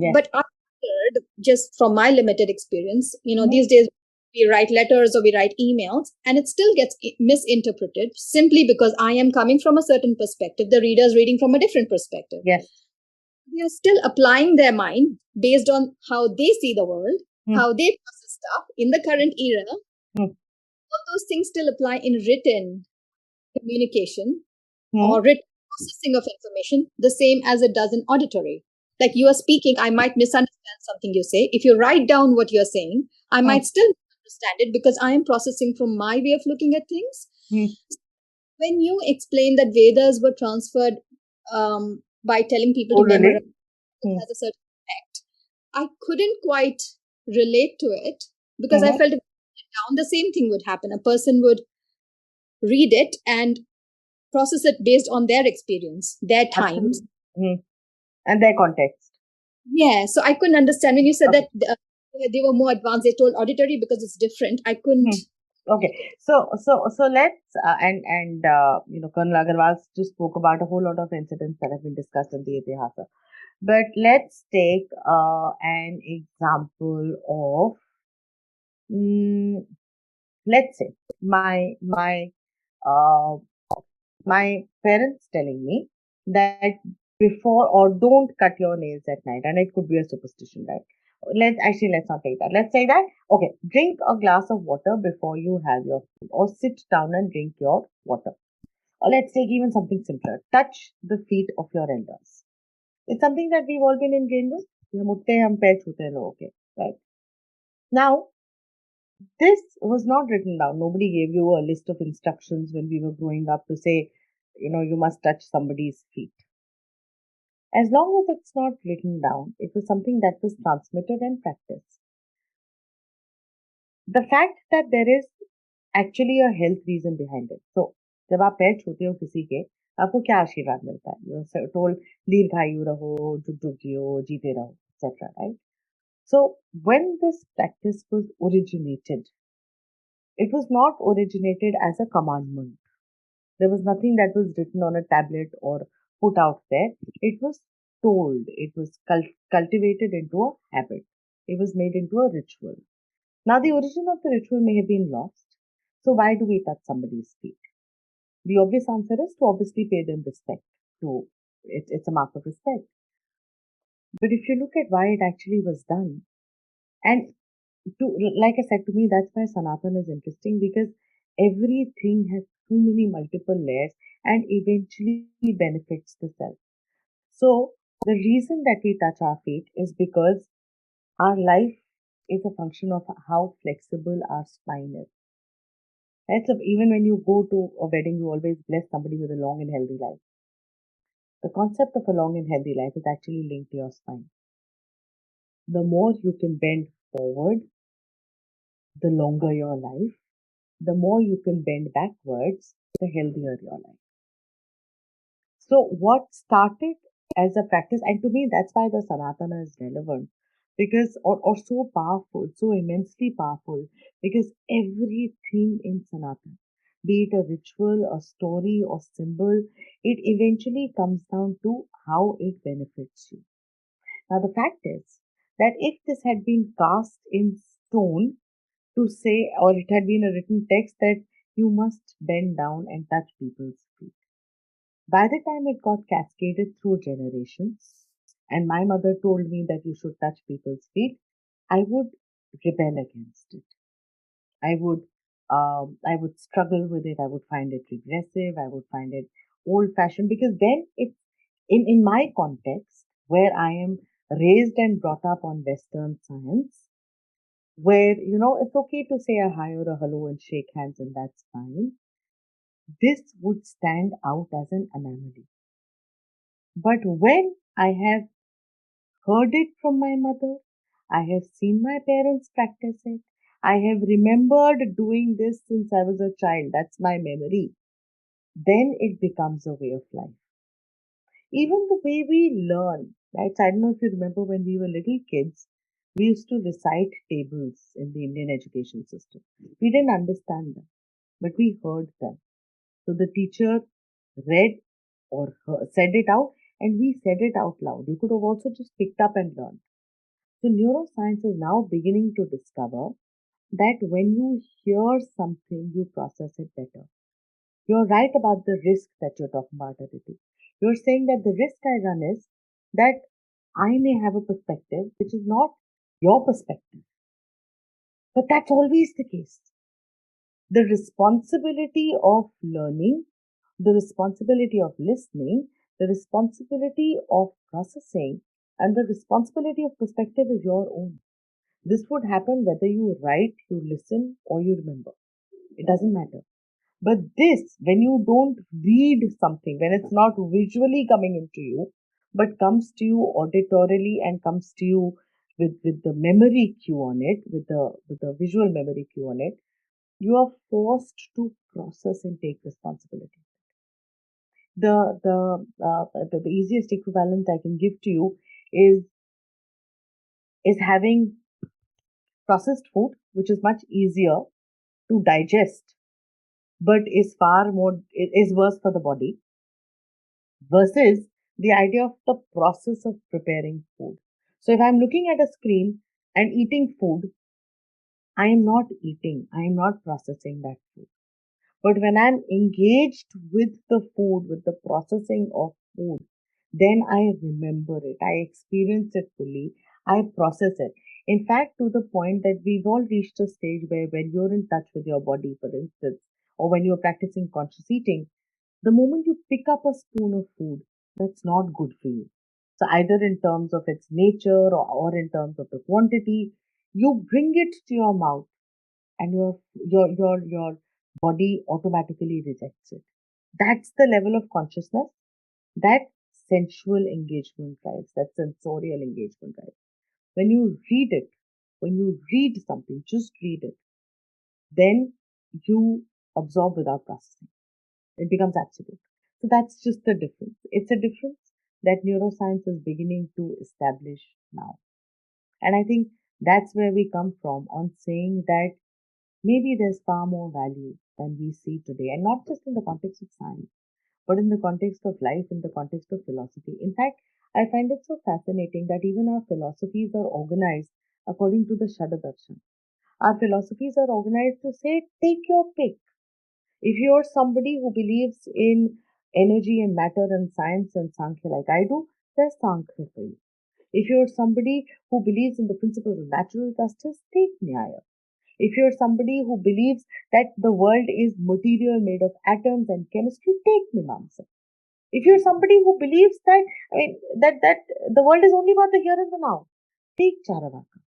Yes. But I wondered, just from my limited experience, Mhm. these days we write letters or we write emails, and it still gets misinterpreted simply because I am coming from a certain perspective. The reader is reading from a different perspective. Yes. They are still applying their mind based on how they see the world, how they process stuff in the current era. Mm. All those things still apply in written communication Mm. or written processing of information, the same as it does in auditory. Like you are speaking, I might misunderstand something you say. If you write down what you're saying, I might still understand it because I am processing from my way of looking at things. Mm. When you explain that Vedas were transferred by telling people to Orally. memorize, it has a certain effect. I couldn't quite relate to it because I felt if I wrote it down, the same thing would happen. A person would read it and process it based on their experience, their times. Mm. And their context. Yeah, so I couldn't understand when you said Okay. that they were more advanced. They told auditory because it's different. I couldn't. Okay. So let's Colonel Agarwal just spoke about a whole lot of incidents that have been discussed in the Itihasa. But let's take an example of let's say uh, my parents telling me that before or don't cut your nails at night, and it could be a superstition, right? Let's not take that. Let's say that okay, drink a glass of water before you have your food, or sit down and drink your water. Or let's take even something simpler: touch the feet of your elders. It's something that we've all been ingrained with. हम उठते हैं, हम पैर छूते हैं लोगों के, right? Now, this was not written down. Nobody gave you a list of instructions when we were growing up to say, you must touch somebody's feet. As long as it's not written down, it was something that was transmitted and practiced. The fact that there is actually a health reason behind it. So, जब आप पैर छूते हो किसी के, आपको क्या आशीर्वाद मिलता है? You're told दीर्घायु रहो, जुग जुग जियो, जीते रहो, etc. Right? So, when this practice was originated, it was not originated as a commandment. There was nothing that was written on a tablet or put out there. It was told. It was cultivated into a habit. It was made into a ritual. Now, the origin of the ritual may have been lost. So, why do we touch somebody's feet? The obvious answer is to obviously pay them respect. It's a mark of respect. But if you look at why it actually was done, and like I said, to me, that's why Sanatan is interesting, because everything has too many multiple layers and eventually benefits the self. So the reason that we touch our feet is because our life is a function of how flexible our spine is. Right? So even when you go to a wedding, you always bless somebody with a long and healthy life. The concept of a long and healthy life is actually linked to your spine. The more you can bend forward, the longer your life. The more you can bend backwards, the healthier your life. So what started as a practice, and to me that's why the Sanatana is relevant, because or so powerful, so immensely powerful, because everything in Sanatana, be it a ritual, a story, or symbol, it eventually comes down to how it benefits you. Now the fact is that if this had been cast in stone to say, or it had been a written text that you must bend down and touch people's feet. By the time it got cascaded through generations, and my mother told me that you should touch people's feet, I would rebel against it. I would I would struggle with it. I would find it regressive. I would find it old fashioned because then it's in my context where I am raised and brought up on Western science, where, it's okay to say a hi or a hello and shake hands and that's fine. This would stand out as an anomaly. But when I have heard it from my mother, I have seen my parents practice it, I have remembered doing this since I was a child, that's my memory, then it becomes a way of life. Even the way we learn, right? So I don't know if you remember when we were little kids, we used to recite tables in the Indian education system. We didn't understand them, but we heard them. So the teacher read or said it out, and we said it out loud. You could have also just picked up and learned. So neuroscience is now beginning to discover that when you hear something, you process it better. You're right about the risk that you're talking about, Aditi. You're saying that the risk I run is that I may have a perspective which is not your perspective. But that's always the case. The responsibility of learning, the responsibility of listening, the responsibility of processing, and the responsibility of perspective is your own. This would happen whether you write, you listen, or you remember. It doesn't matter. But this, when you don't read something, when it's not visually coming into you, but comes to you auditorily and comes to you with the memory cue on it, with the visual memory cue on it, you are forced to process and take responsibility. The easiest equivalent I can give to you is having processed food, which is much easier to digest, but is far more is worse for the body, versus the idea of the process of preparing food. So if I'm looking at a screen and eating food, I am not eating, I am not processing that food. But when I'm engaged with the food, with the processing of food, then I remember it, I experience it fully, I process it. In fact, to the point that we've all reached a stage where when you're in touch with your body, for instance, or when you're practicing conscious eating, the moment you pick up a spoon of food, that's not good for you. So either in terms of its nature or in terms of the quantity, you bring it to your mouth and your body automatically rejects it. That's the level of consciousness that sensual engagement drives, that sensorial engagement drives. When you read it, when you read something, just read it, then you absorb without processing. It becomes absolute. So that's just the difference. It's a difference that neuroscience is beginning to establish now. And I think that's where we come from on saying that maybe there's far more value than we see today, and not just in the context of science, but in the context of life, in the context of philosophy. In fact, I find it so fascinating that even our philosophies are organized according to the Shadadarshan. Our philosophies are organized to say, take your pick. If you're somebody who believes in energy and matter and science and Sankhya like I do, there's Sankhya for you. If you're somebody who believes in the principles of natural justice, take Nyaya. If you're somebody who believes that the world is material made of atoms and chemistry, take Mimamsa. If you're somebody who believes that that the world is only about the here and the now, take Charavaka.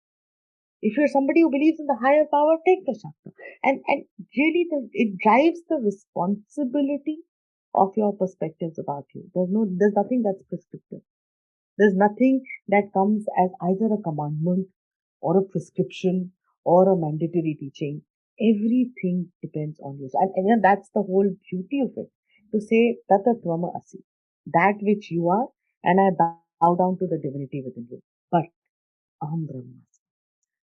If you're somebody who believes in the higher power, take the Shakta. And really, it drives the responsibility of your perspectives about you. There's nothing that's prescriptive. There's nothing that comes as either a commandment or a prescription or a mandatory teaching. Everything depends on you. And that's the whole beauty of it. To say, Tata Tvama Asi, that which you are, and I bow down to the divinity within you. But Aham Brahmasmi.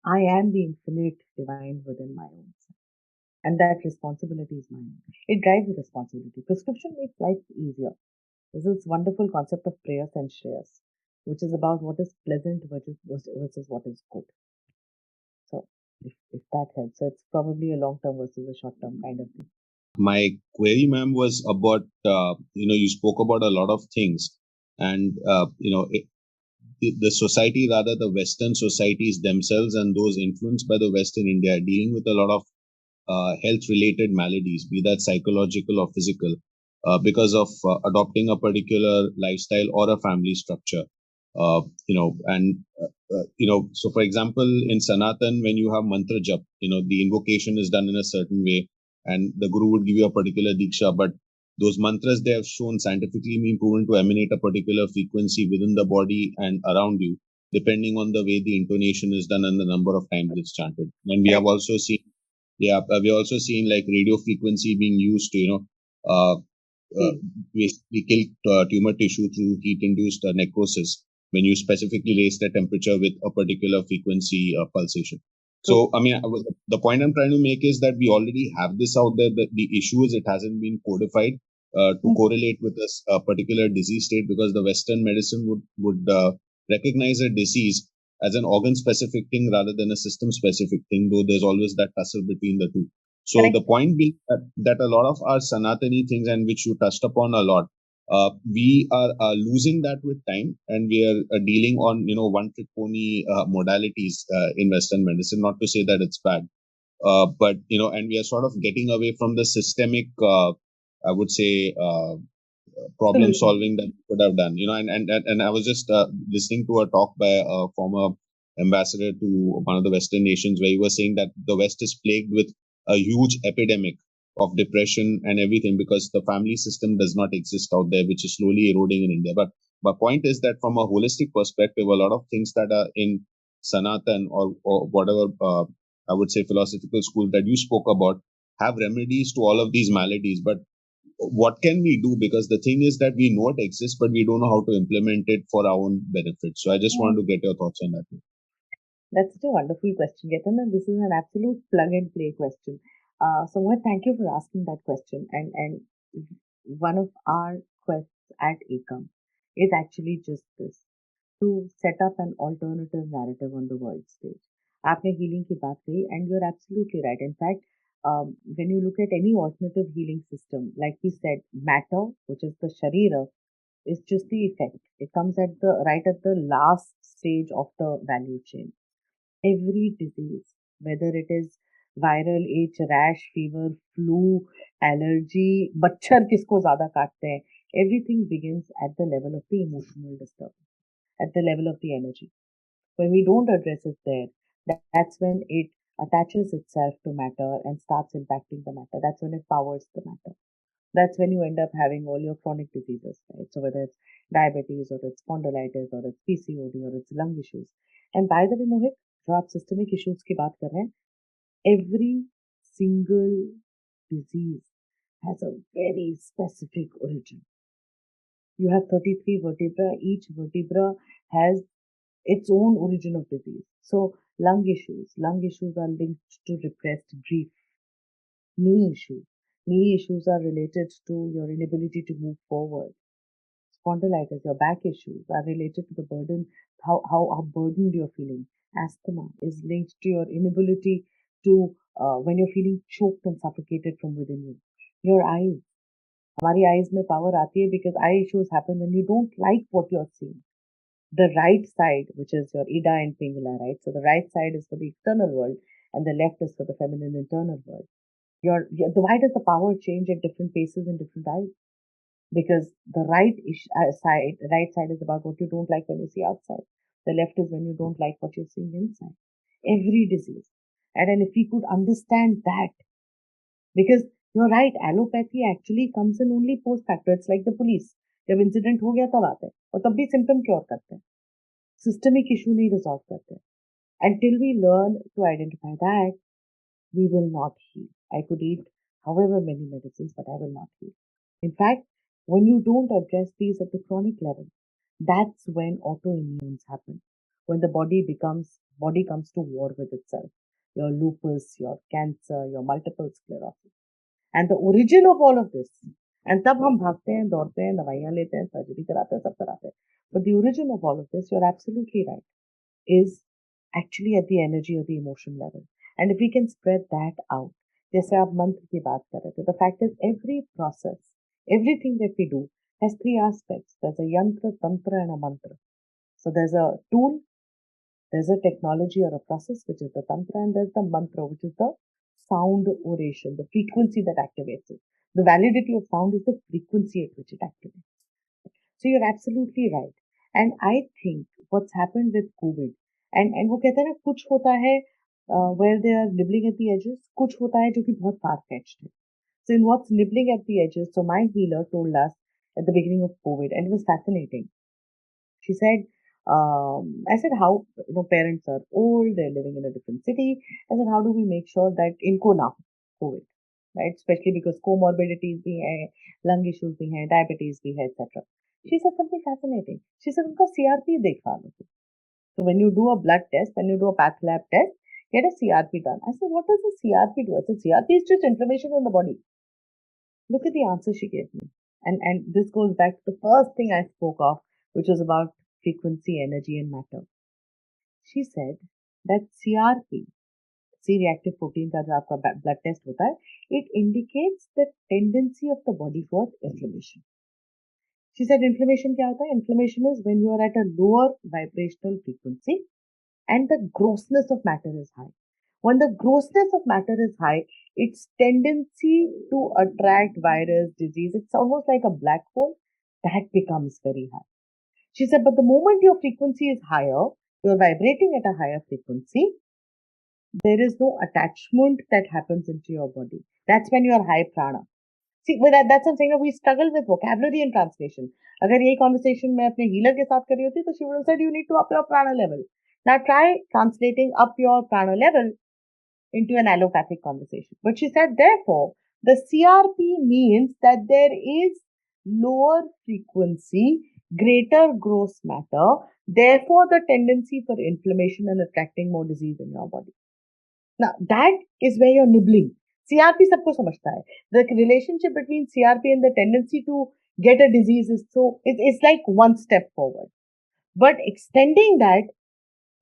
I am the infinite divine within my own self. And that responsibility is mine. It drives the responsibility. Prescription makes life easier. There's this wonderful concept of prayas and shreyas, which is about what is pleasant versus what is good. So, if that helps, so it's probably a long term versus a short term kind of thing. My query, ma'am, was about, you spoke about a lot of things, and, the society, rather the Western societies themselves and those influenced by the West in India, are dealing with a lot of health-related maladies, be that psychological or physical, because of adopting a particular lifestyle or a family structure. So for example, in Sanatan, when you have mantra jap, the invocation is done in a certain way, and the guru would give you a particular diksha, but those mantras, they have shown scientifically been proven to emanate a particular frequency within the body and around you, depending on the way the intonation is done and the number of times it's chanted. And we have also seen, we also seen like radio frequency being used to, uh, basically kill tumor tissue through heat-induced necrosis when you specifically raise the temperature with a particular frequency pulsation. So, the point I'm trying to make is that we already have this out there. The issue is it hasn't been codified to correlate with this particular disease state, because the Western medicine would recognize a disease as an organ-specific thing rather than a system-specific thing, though there's always that tussle between the two. So the point being that a lot of our Sanatani things, and which you touched upon a lot, we are losing that with time, and we are dealing on one-trick pony modalities in Western medicine. Not to say that it's bad, but and we are sort of getting away from the systemic, I would say, problem solving that we could have done. And I was just listening to a talk by a former ambassador to one of the Western nations, where he was saying that the West is plagued with a huge epidemic of depression and everything because the family system does not exist out there, which is slowly eroding in India. But my point is that from a holistic perspective, a lot of things that are in Sanatan or whatever I would say philosophical school that you spoke about have remedies to all of these maladies. But what can we do? Because the thing is that we know it exists, but we don't know how to implement it for our own benefit. So I just want to get your thoughts on that. That's such a wonderful question, Ketan, and this is an absolute plug and play question. So, thank you for asking that question. And one of our quests at Ekam is actually just this, to set up an alternative narrative on the world stage. आपने healing की बात कही, and you're absolutely right. In fact, when you look at any alternative healing system, like we said, matter, which is the sharira, is just the effect. It comes at the last stage of the value chain. Every disease, whether it is viral itch, rash, fever, flu, allergy, बच्चर किसको ज़्यादा काटते हैं, everything begins at the level of the emotional disturbance, at the level of the energy. When we don't address it there, that's when it attaches itself to matter and starts impacting the matter. That's when it powers the matter. That's when you end up having all your chronic diseases, right? So whether it's diabetes or it's spondylitis or it's PCOD or it's lung issues. And by the way, Mohit, जो आप systemic issues की बात कर रहे हैं, every single disease has a very specific origin. You have 33 vertebrae. Each vertebra has its own origin of disease. So lung issues are linked to repressed grief. Knee issues are related to your inability to move forward. Spondylitis, your back issues are related to the burden, how burdened you're feeling. Asthma is linked to your inability to, when you're feeling choked and suffocated from within you. Your eyes, हमारी eyes में power आती है because eye issues happen when you don't like what you're seeing. The right side, which is your Ida and Pingala, right? So the right side is for the external world and the left is for the feminine internal world. Why does the power change at different paces in different eyes? Because the right side is about what you don't like when you see outside. The left is when you don't like what you're seeing inside. Every disease. And then if we could understand that, because you're right, allopathy actually comes in only post factor. It's like the police. जब incident हो गया तब आते हैं और तब भी symptom cure करते हैं, सिस्टमिक इशू नहीं रिजॉल्व करते हैं. Until we learn to identify that, we will not heal. I could eat however many medicines, but I will not heal. In fact, when you don't address these at the chronic level, that's when autoimmunes happen. When the body comes to war with itself. Your lupus, your cancer, your multiple sclerosis. And the origin of all of this, and तब हम भागते हैं, दौड़ते हैं, दवाइयाँ लेते हैं, surgery कराते हैं, सब कराते हैं. But the origin of all of this, you're absolutely right, is actually at the energy or the emotion level. And if we can spread that out, जैसे आप मंत्र की बात कर रहे थे, the fact is every process, everything that we do has three aspects. There's a yantra, tantra, and a mantra. So there's a tool, there's a technology or a process, which is the tantra, and there's the mantra, which is the sound oration, the frequency that activates it. The validity of sound is the frequency at which it activates. So you're absolutely right. And I think what's happened with COVID, and वो कहते हैं ना कुछ होता है where they are nibbling at the edges, कुछ होता है जो कि बहुत far fetched है. So in what's nibbling at the edges, so my healer told us at the beginning of COVID, and it was fascinating. She said, I said, how, parents are old, they're living in a different city. I said, how do we make sure that इनको ना हो COVID, right? Especially because comorbidities भी हैं, lung issues भी हैं, diabetes भी है, etc. She said something fascinating. She said, उनका CRP देखा लो. So when you do a blood test, when you do a path lab test, get a CRP done. I said, what does the CRP do? I said, CRP is just inflammation in the body. Look at the answer she gave me. And this goes back to the first thing I spoke of, which was about frequency, energy, and matter. She said that CRP, C-reactive protein का जो आपका blood test होता है, it indicates the tendency of the body for inflammation. She said inflammation क्या होता है? Inflammation is when you are at a lower vibrational frequency and the grossness of matter is high. When the grossness of matter is high, its tendency to attract virus, disease, it's almost like a black hole, that becomes very high. She said, but the moment your frequency is higher, you're vibrating at a higher frequency, there is no attachment that happens into your body. That's when you're high prana. See, with that's what I'm saying, we struggle with vocabulary and translation. अगर यही conversation मैं अपने healer के साथ कर रही होती, तो she would have said, you need to up your prana level. Now try translating up your prana level into an allopathic conversation. But she said, therefore, the CRP means that there is lower frequency, greater gross matter, therefore the tendency for inflammation and attracting more disease in your body. Now, that is where you're nibbling. CRP सबको समझता है. The relationship between CRP and the tendency to get a disease is it's like one step forward. But extending that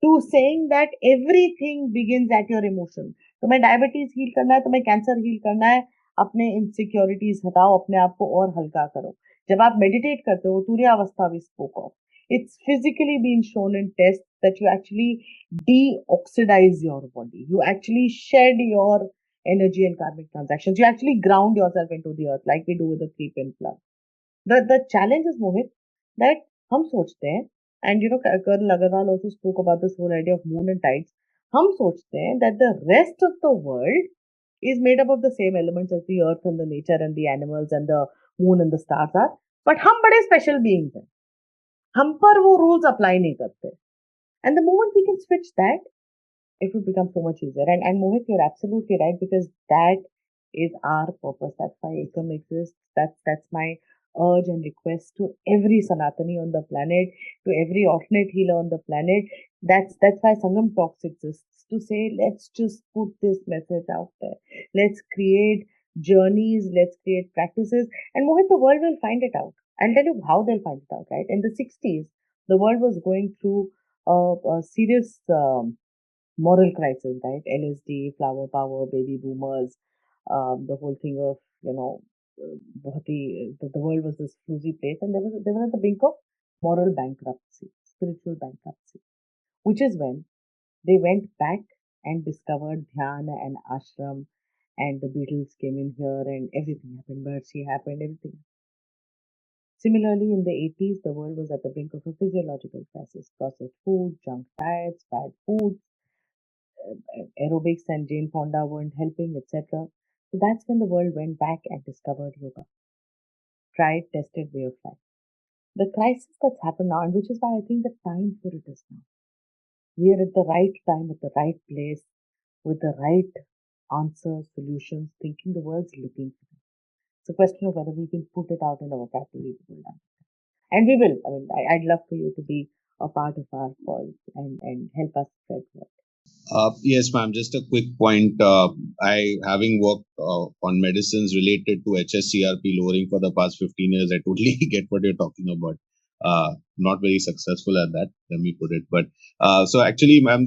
to saying that everything begins at your emotion. तुम्हें diabetes heal करना है, तुम्हें cancer heal करना है, अपने insecurities हटाओ, अपने आप को और हल्का करो. जब आप मेडिटेट करते हो, तुर्यावस्था we spoke of. It's physically been shown in tests that you actually deoxidize your body. You actually shed your energy and karmic transactions. You actually ground yourself into the earth like we do with a 3-pin plug. The challenge is, Mohit, that हम सोचते हैं, and Colonel Agarwal also spoke about this whole idea of moon and tides. हम सोचते हैं that the rest of the world is made up of the same elements as the earth and the nature and the animals and the moon and the stars are. But हम बड़े special beings हैं. हम पर वो rules apply नहीं करते. And the moment we can switch that, it would become so much easier. And Mohit, you're absolutely right, because that is our purpose. That's why Ekam exists. That's my urge and request to every Sanatani on the planet, to every alternate healer on the planet. That's why Sangam Talks exists, to say, let's just put this message out there. Let's create journeys, let's create practices, and Mohit, the world will find it out. I'll tell you how they'll find it out, right? In the 60s, the world was going through a serious moral crisis, right? LSD, flower power, baby boomers, the whole thing of, the world was this fluzy place, and they were at the brink of moral bankruptcy, spiritual bankruptcy, which is when they went back and discovered Dhyana and ashram, and the Beatles came in here, and everything happened. Mercy happened, everything. Similarly, in the 80s, the world was at the brink of a physiological crisis. Processed food, junk diets, bad foods, aerobics and Jane Fonda weren't helping, etc. So that's when the world went back and discovered yoga. Tried, tested way of life. The crisis that's happened now, and which is why I think the time for it is now. We are at the right time, at the right place, with the right answers, solutions, thinking the world's looking for them. It's a question of whether we can put it out in a vocabulary. And we will. I mean, I'd love for you to be a part of our calls and help us spread word. Yes, ma'am. Just a quick point. I, having worked on medicines related to HSCRP lowering for the past 15 years, I totally get what you're talking about. Not very successful at that, let me put it. But so actually, ma'am,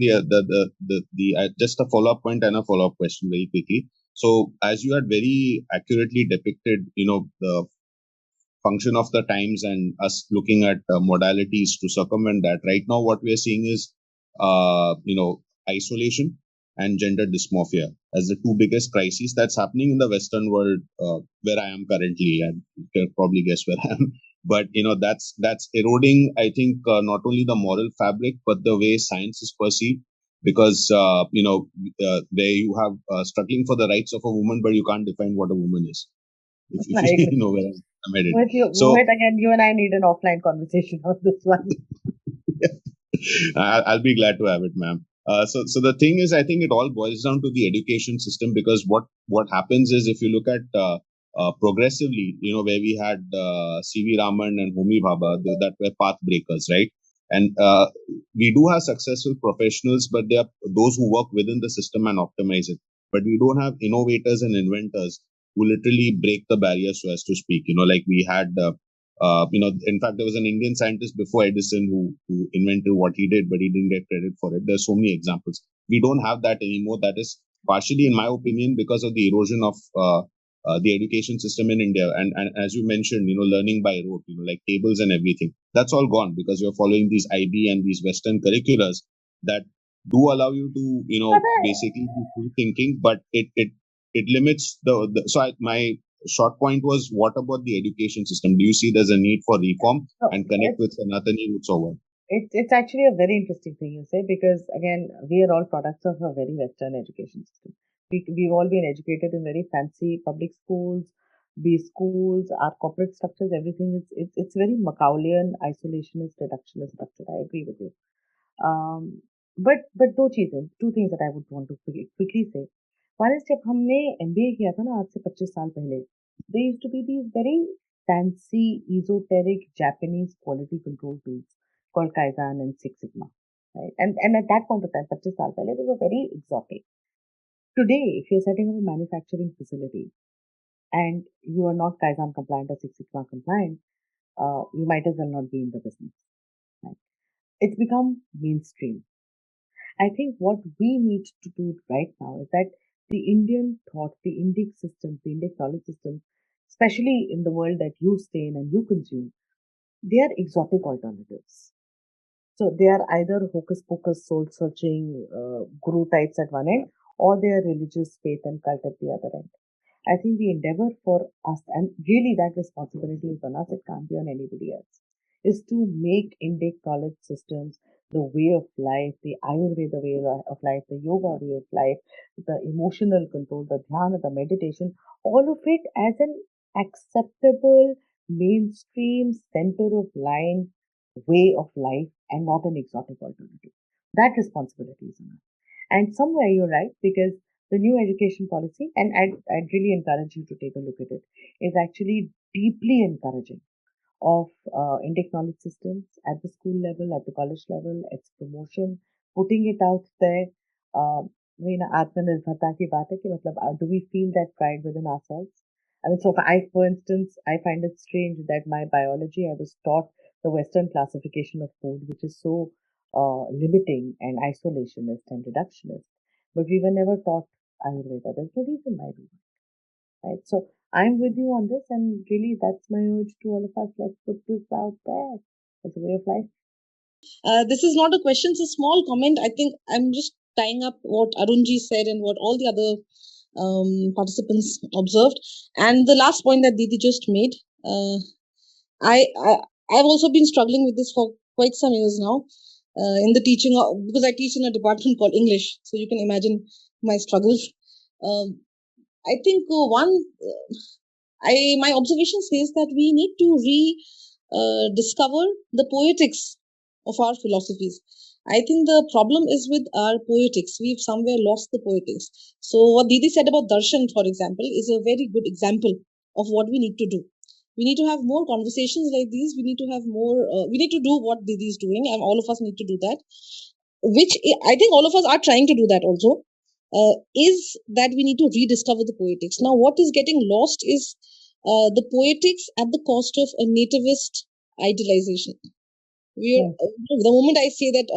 just a follow-up point and a follow-up question very quickly. So as you had very accurately depicted, the function of the times and us looking at modalities to circumvent that. Right now, what we are seeing is, isolation. and gender dysmorphia as the two biggest crises that's happening in the Western world, where I am currently, and you can probably guess where I am. But that's eroding, I think, not only the moral fabric but the way science is perceived. Because where you have struggling for the rights of a woman, but you can't define what a woman is. If I agree. you know where I'm headed. Mohit, again, you and I need an offline conversation on this one. I'll be glad to have it, ma'am. So the thing is, I think it all boils down to the education system, because what happens is, if you look at progressively, where we had C.V. Raman and Homi Bhabha, that were path breakers, right? And we do have successful professionals, but they are those who work within the system and optimize it. But we don't have innovators and inventors who literally break the barrier, so as to speak. Like we had in fact, there was an Indian scientist before Edison who invented what he did, but he didn't get credit for it. There's so many examples. We don't have that anymore. That is partially, in my opinion, because of the erosion of the education system in India. And as you mentioned, learning by rote, like tables and everything. That's all gone because you're following these IB and these Western curriculars that do allow you to, basically do thinking, but it limits my short point was, what about the education system? Do you see there's a need for reform and connect with Sanatani roots or what? It's actually a very interesting thing you say, because again, we are all products of a very Western education system. We've all been educated in very fancy public schools, B schools, our corporate structures, everything is it's very Macaulian, isolationist, reductionist structure. I agree with you. But two things that I would want to quickly say. One is, जब हमने MBA किया था ना आज से 25 साल पहले, there used to be these very fancy, esoteric Japanese quality control tools called Kaizen and Six Sigma, right? And at that point of time, 25 साल पहले, they were very exotic. Today, if you're setting up a manufacturing facility and you are not Kaizen compliant or Six Sigma compliant, you might as well not be in the business. Right? It's become mainstream. I think what we need to do right now is that the Indian thought, the Indic system, the Indic knowledge system, especially in the world that you stay in and you consume, they are exotic alternatives. So they are either hocus pocus, soul searching, guru types at one end, or they are religious faith and cult at the other end. I think the endeavor for us, and really that responsibility is on us, it can't be on anybody else, is to make Indic knowledge systems, the way of life, the Ayurveda way of life, the yoga way of life, the emotional control, the dhyana, the meditation, all of it as an acceptable, mainstream, center of line way of life and not an exotic alternative. That responsibility is on us. And somewhere you're right, because the new education policy, and I'd really encourage you to take a look at it, is actually deeply encouraging of Indic knowledge systems at the school level, at the college level, its promotion, putting it out there. आत्मनिर्भरता की बात है कि मतलब, do we feel that pride within ourselves? I mean, so for instance, I find it strange that my biology, I was taught the Western classification of food, which is so limiting and isolationist and reductionist, but we were never taught Ayurveda. There's no reason why we were, right? So I'm with you on this, and really that's my urge to all of us. Let's put this out there as a way of life. This is not a question, it's a small comment. I think I'm just tying up what Arunji said and what all the other participants observed. And the last point that Didi just made, I've also been struggling with this for quite some years now in the teaching, because I teach in a department called English. So you can imagine my struggles. I think my observation says that we need to discover the poetics of our philosophies. I think the problem is with our poetics. We've somewhere lost the poetics. So what Didi said about darshan, for example, is a very good example of what we need to do. We need to have more conversations like these. We need to have more, we need to do what Didi is doing, and all of us need to do that, which I think all of us are trying to do that also, is that we need to rediscover the poetics. Now, what is getting lost is the poetics at the cost of a nativist idealization. The moment I say that,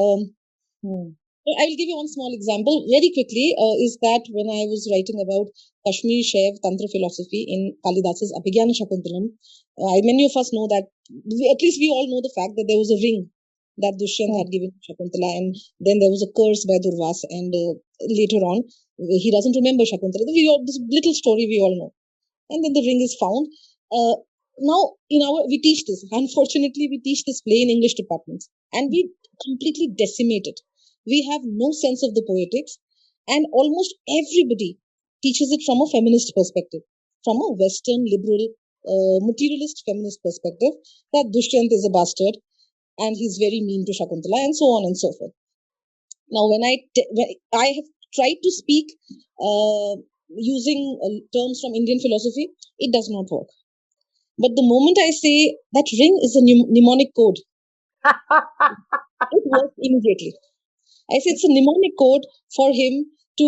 I will give you one small example very quickly, is that when I was writing about Kashmir Shaiv Tantra philosophy in Kalidas's Abhigyana Shakuntalam, many of us know that, at least we all know the fact that there was a ring that Dushyant had given to Shakuntala, and then there was a curse by Durvas, and later on he doesn't remember Shakuntala. This little story we all know, and then the ring is found. Now we teach this. Unfortunately, we teach this play in English departments, and we completely decimate it. We have no sense of the poetics, and almost everybody teaches it from a feminist perspective, from a Western liberal, materialist feminist perspective, that Dushyant is a bastard and he's very mean to Shakuntala, and so on and so forth. Now, when I have tried to speak using terms from Indian philosophy, it does not work. But the moment I say that ring is a mnemonic code, it works immediately. I say it's a mnemonic code for him to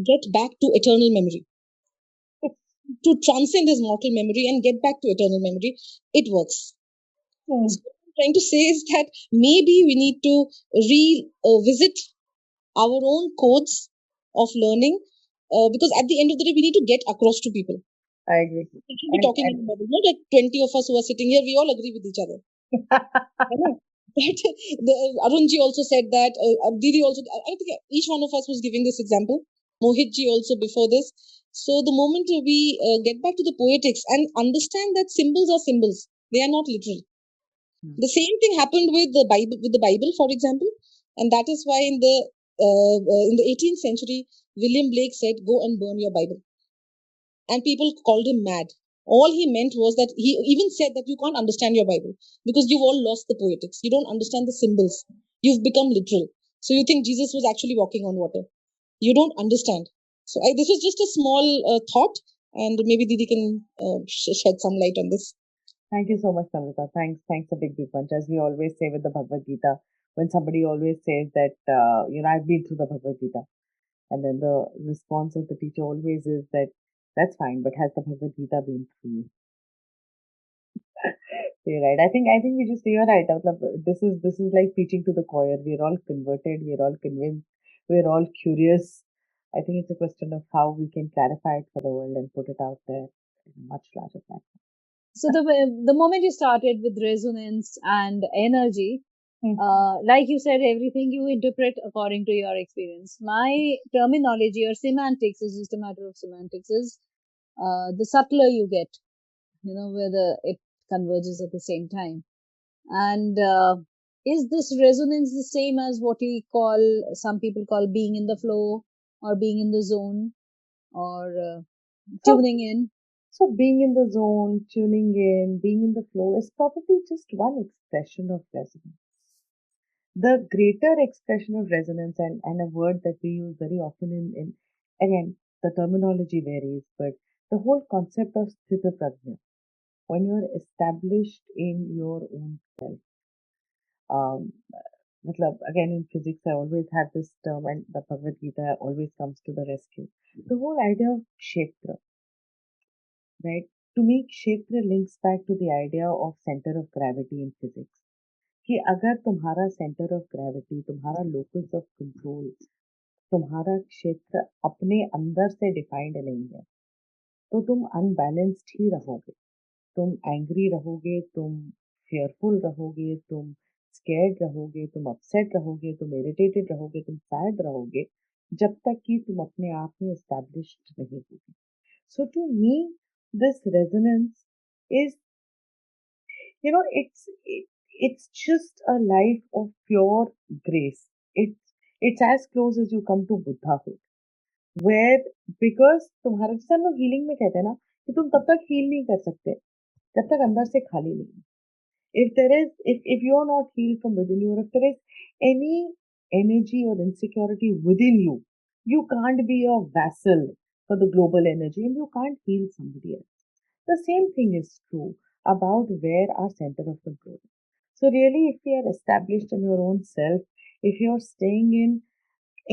get back to eternal memory, to transcend his mortal memory and get back to eternal memory. It works. So what I'm trying to say is that maybe we need to revisit our own codes of learning, because at the end of the day, we need to get across to people. I agree. We should be talking about it. Not like 20 of us who are sitting here, we all agree with each other. Arunji also said that, Didi also, I think each one of us was giving this example. Mohitji also before this. So the moment we get back to the poetics and understand that symbols are symbols, they are not literal. The same thing happened with the Bible, for example, and that is why in the 18th century, William Blake said, "Go and burn your Bible," and people called him mad. All he meant was that he even said that you can't understand your Bible because you've all lost the poetics. You don't understand the symbols. You've become literal. So you think Jesus was actually walking on water. You don't understand. So this was just a small thought, and maybe Didi can shed some light on this. Thank you so much, Namrata. Thanks a big bunch. As we always say with the Bhagavad Gita, when somebody always says that, I've been through the Bhagavad Gita, and then the response of the teacher always is that, that's fine, but has the Bhagavad Gita been through you? You're right. I think you're right. This is like preaching to the choir. We're all converted. We're all convinced. We're all curious. I think it's a question of how we can clarify it for the world and put it out there in a much larger platform. So the moment you started with resonance and energy, like you said, everything you interpret according to your experience. My terminology or semantics is just a matter of semantics. Is the subtler you get, whether it converges at the same time. And is this resonance the same as what some people call being in the flow or being in the zone or tuning in? So being in the zone, tuning in, being in the flow is probably just one expression of resonance. The greater expression of resonance, and a word that we use very often in again, the terminology varies, but the whole concept of sthita prajna, when you're established in your own self. Again, in physics, I always have this term, and the Bhagavad Gita always comes to the rescue. The whole idea of kshetra, right? To me, kshetra links back to the idea of center of gravity in physics. कि अगर तुम्हारा centre of gravity, तुम्हारा locus of control, तुम्हारा क्षेत्र अपने अंदर से defined नहीं है, तो तुम अनबैलेंस्ड ही रहोगे. तुम एंग्री रहोगे, तुम फियरफुल रहोगे, तुम स्कैर्ड रहोगे, तुम अपसेट रहोगे, तुम इरिटेटेड रहोगे, तुम सैड रहोगे, जब तक कि तुम अपने आप में एस्टैब्लिश्ड नहीं होगे. So to me this resonance is, it's just a life of pure grace. It's as close as you come to Buddhahood, where because तुम्हारा, जैसे हम लोग हीलिंग में कहते हैं ना, कि तुम तब तक हील नहीं कर सकते जब तक अंदर से खाली नहीं. If you're not healed from within you, or if there is any energy or insecurity within you, you can't be a vassal for the global energy, and you can't heal somebody else. The same thing is true about where our center of control is. So really, if we are established in your own self, if you're staying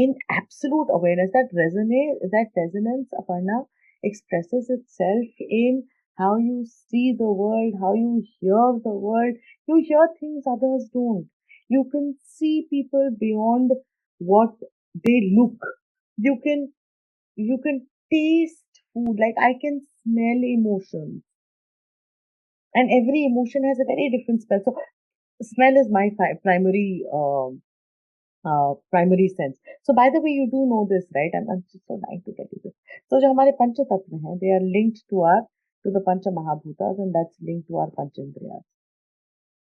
in absolute awareness, that resonance, Aparna, expresses itself in how you see the world, how you hear the world. You hear things others don't. You can see people beyond what they look. You can taste food. Like I can smell emotions, and every emotion has a very different smell. So smell is my primary primary sense. So by the way, you do know this, right? I'm just so dying to tell you this. So जो हमारे पंच तत्व हैं, they are linked to our to the pancha mahabhutas, and that's linked to our panchendriyas.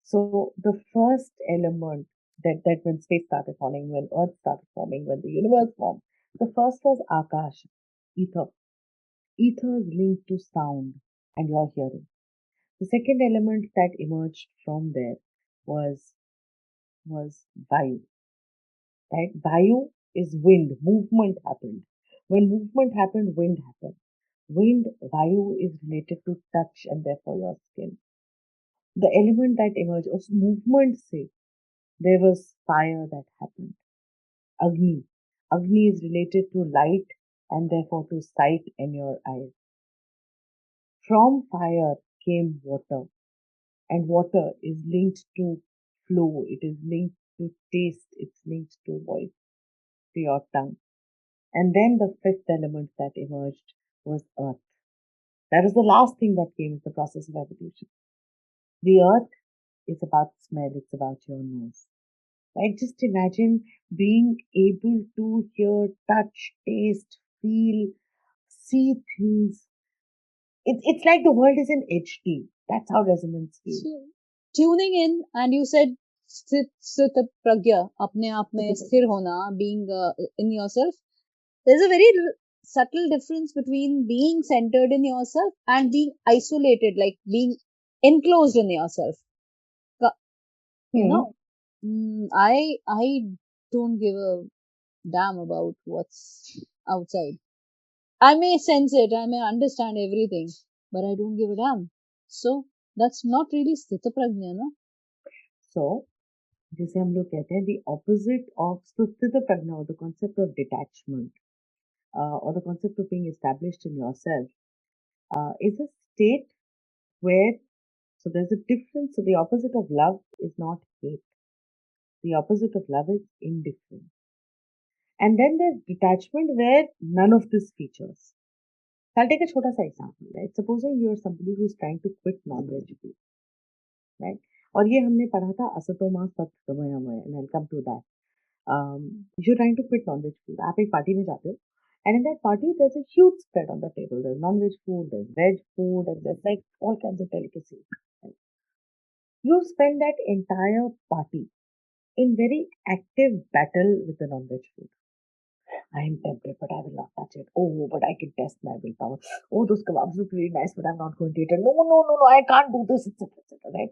So the first element that when space started forming, when Earth started forming, when the universe formed, the first was Akash, ether. Ether is linked to sound and your hearing. The second element that emerged from there was Vayu. Right? Vayu is wind. Movement happened. When movement happened, wind happened. Wind, Vayu is related to touch and therefore your skin. The element that emerged was movement. Say there was fire that happened. Agni. Agni is related to light and therefore to sight in your eyes. From fire came water, and water is linked to flow, it is linked to taste, it's linked to voice, to your tongue. And then the fifth element that emerged was earth. That was the last thing that came in the process of evolution. The earth is about smell, it's about your nose. Right? Just imagine being able to hear, touch, taste, feel, see things. It's like the world is in HD. That's how resonance feels. So, tuning in, and you said sthit pragya, apne aap mein sthir hona, being in yourself. There's a very subtle difference between being centered in yourself and being isolated, like being enclosed in yourself. You know, I don't give a damn about what's outside. I may sense it, I may understand everything, but I don't give a damn. So that's not really sthita prajna, no? So, जिसे हम लोग कहते हैं the opposite of sthita prajna, or the concept of detachment, or the concept of being established in yourself, is a state where, so there's a difference. So the opposite of love is not hate. The opposite of love is indifference. And then there's detachment where none of this features. So I'll take a छोटा सा example, right? Supposing you're somebody who's trying to quit non-veg food, right? और ये हमने पढ़ा था असतो मा सत गमयमय, and I'll come to that. You're trying to quit non-veg food. आप एक पार्टी में जाते हो, and in that party there's a huge spread on the table. There's non-veg food, there's veg food, and there's like all kinds of delicacies. Right? You spend that entire party in very active battle with the non-veg food. I am tempted, but I will not touch it. Oh, but I can test my willpower. Oh, those kebabs look really nice, but I'm not going to eat it. No, no, no, no, I can't do this, etc., etc., right?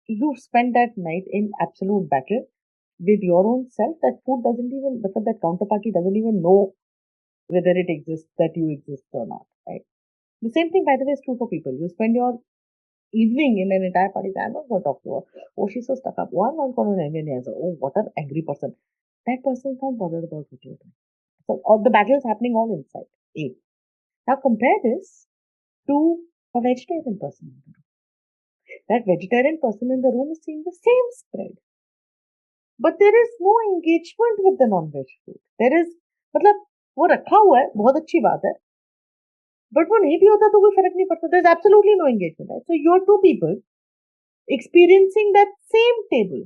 You spend that night in absolute battle with your own self. That food doesn't even, that counterparty doesn't even know whether it exists, that you exist or not, right? The same thing, by the way, is true for people. You spend your evening in an entire party. I'm not going to talk to her. Oh, she's so stuck up. Oh, I'm not going to engineer her. Oh, what an angry person. That person is not bothered about what you're doing. So all the battle is happening all inside. A. Now compare this to a vegetarian person in the room. That vegetarian person in the room is seeing the same spread. But there is no engagement with the non-veg food. There is, मतलब वो रखा हुआ है, बहुत अच्छी बात है. But वो नहीं भी होता तो कोई फर्क नहीं पड़ता. There's absolutely no engagement. Right? So you're two people experiencing that same table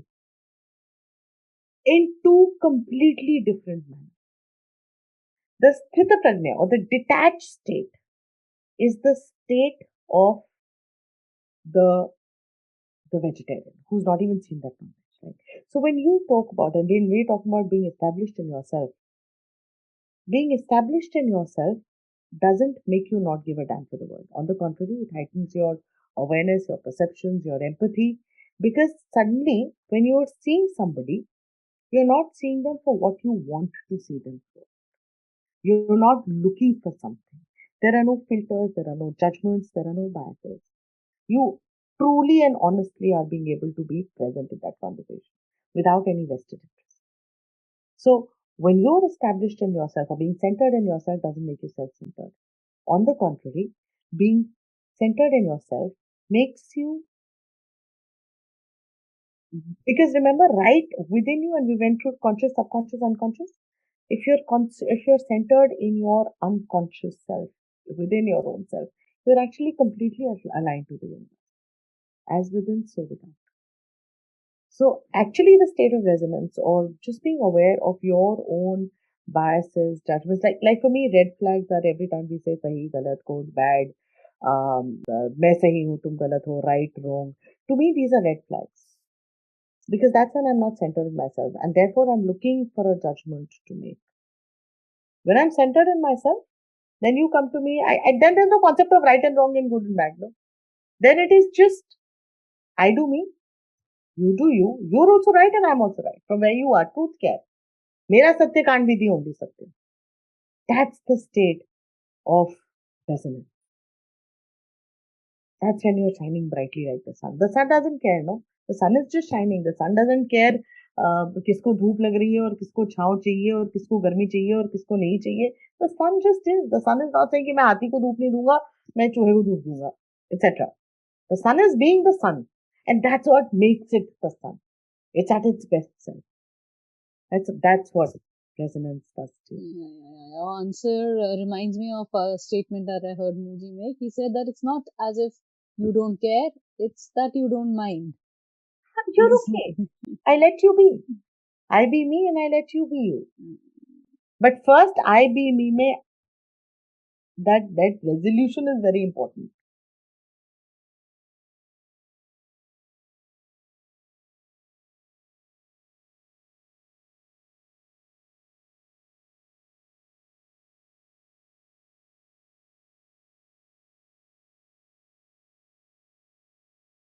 in two completely different manners. The sthita prajna, or the detached state, is the state of the vegetarian who's not even seen that knowledge, right? So when you talk about, and when we talk about being established in yourself, being established in yourself doesn't make you not give a damn for the world. On the contrary, it heightens your awareness, your perceptions, your empathy, because suddenly when you're seeing somebody, you're not seeing them for what you want to see them for. You're not looking for something. There are no filters, there are no judgments, there are no biases. You truly and honestly are being able to be present in that conversation without any vested interest. So, when you're established in yourself or being centered in yourself doesn't make you self centered. On the contrary, being centered in yourself makes you, because remember, right within you, and we went through conscious, subconscious, unconscious. If you're centered in your unconscious self, within your own self, you're actually completely aligned to the universe. As within, so without. So actually the state of resonance, or just being aware of your own biases, judgments, like for me, red flags are every time we say sahi, galat, good, bad, main sahi hu, tum galat ho, right, wrong. To me, these are red flags because that's when I'm not centered in myself, and therefore I'm looking for a judgment to make. When I'm centered in myself, then you come to me. Then there's no concept of right and wrong and good and bad. No, then it is just I do me, you do you. You're also right and I'm also right. From where you are, truth care. Mera satya can't be the only satya. That's the state of resonance. That's when you're shining brightly like the sun. The sun doesn't care, no? The sun is just shining. The sun doesn't care किसको धूप लग रही है और किसको छांव चाहिए और किसको गर्मी चाहिए और किसको नहीं चाहिए. The sun just is. The sun is not saying कि मैं हाथी को धूप नहीं दूंगा, मैं चूहे को धूप दूंगा, etc. The sun is being the sun, and that's what makes it the sun. It's at its best self. That's what resonance does to you. Your answer reminds me of a statement that I heard Muji make. He said that it's not as if you don't care, it's that you don't mind. You're okay. I let you be. I be me and I let you be you. But first, I be me, that resolution is very important.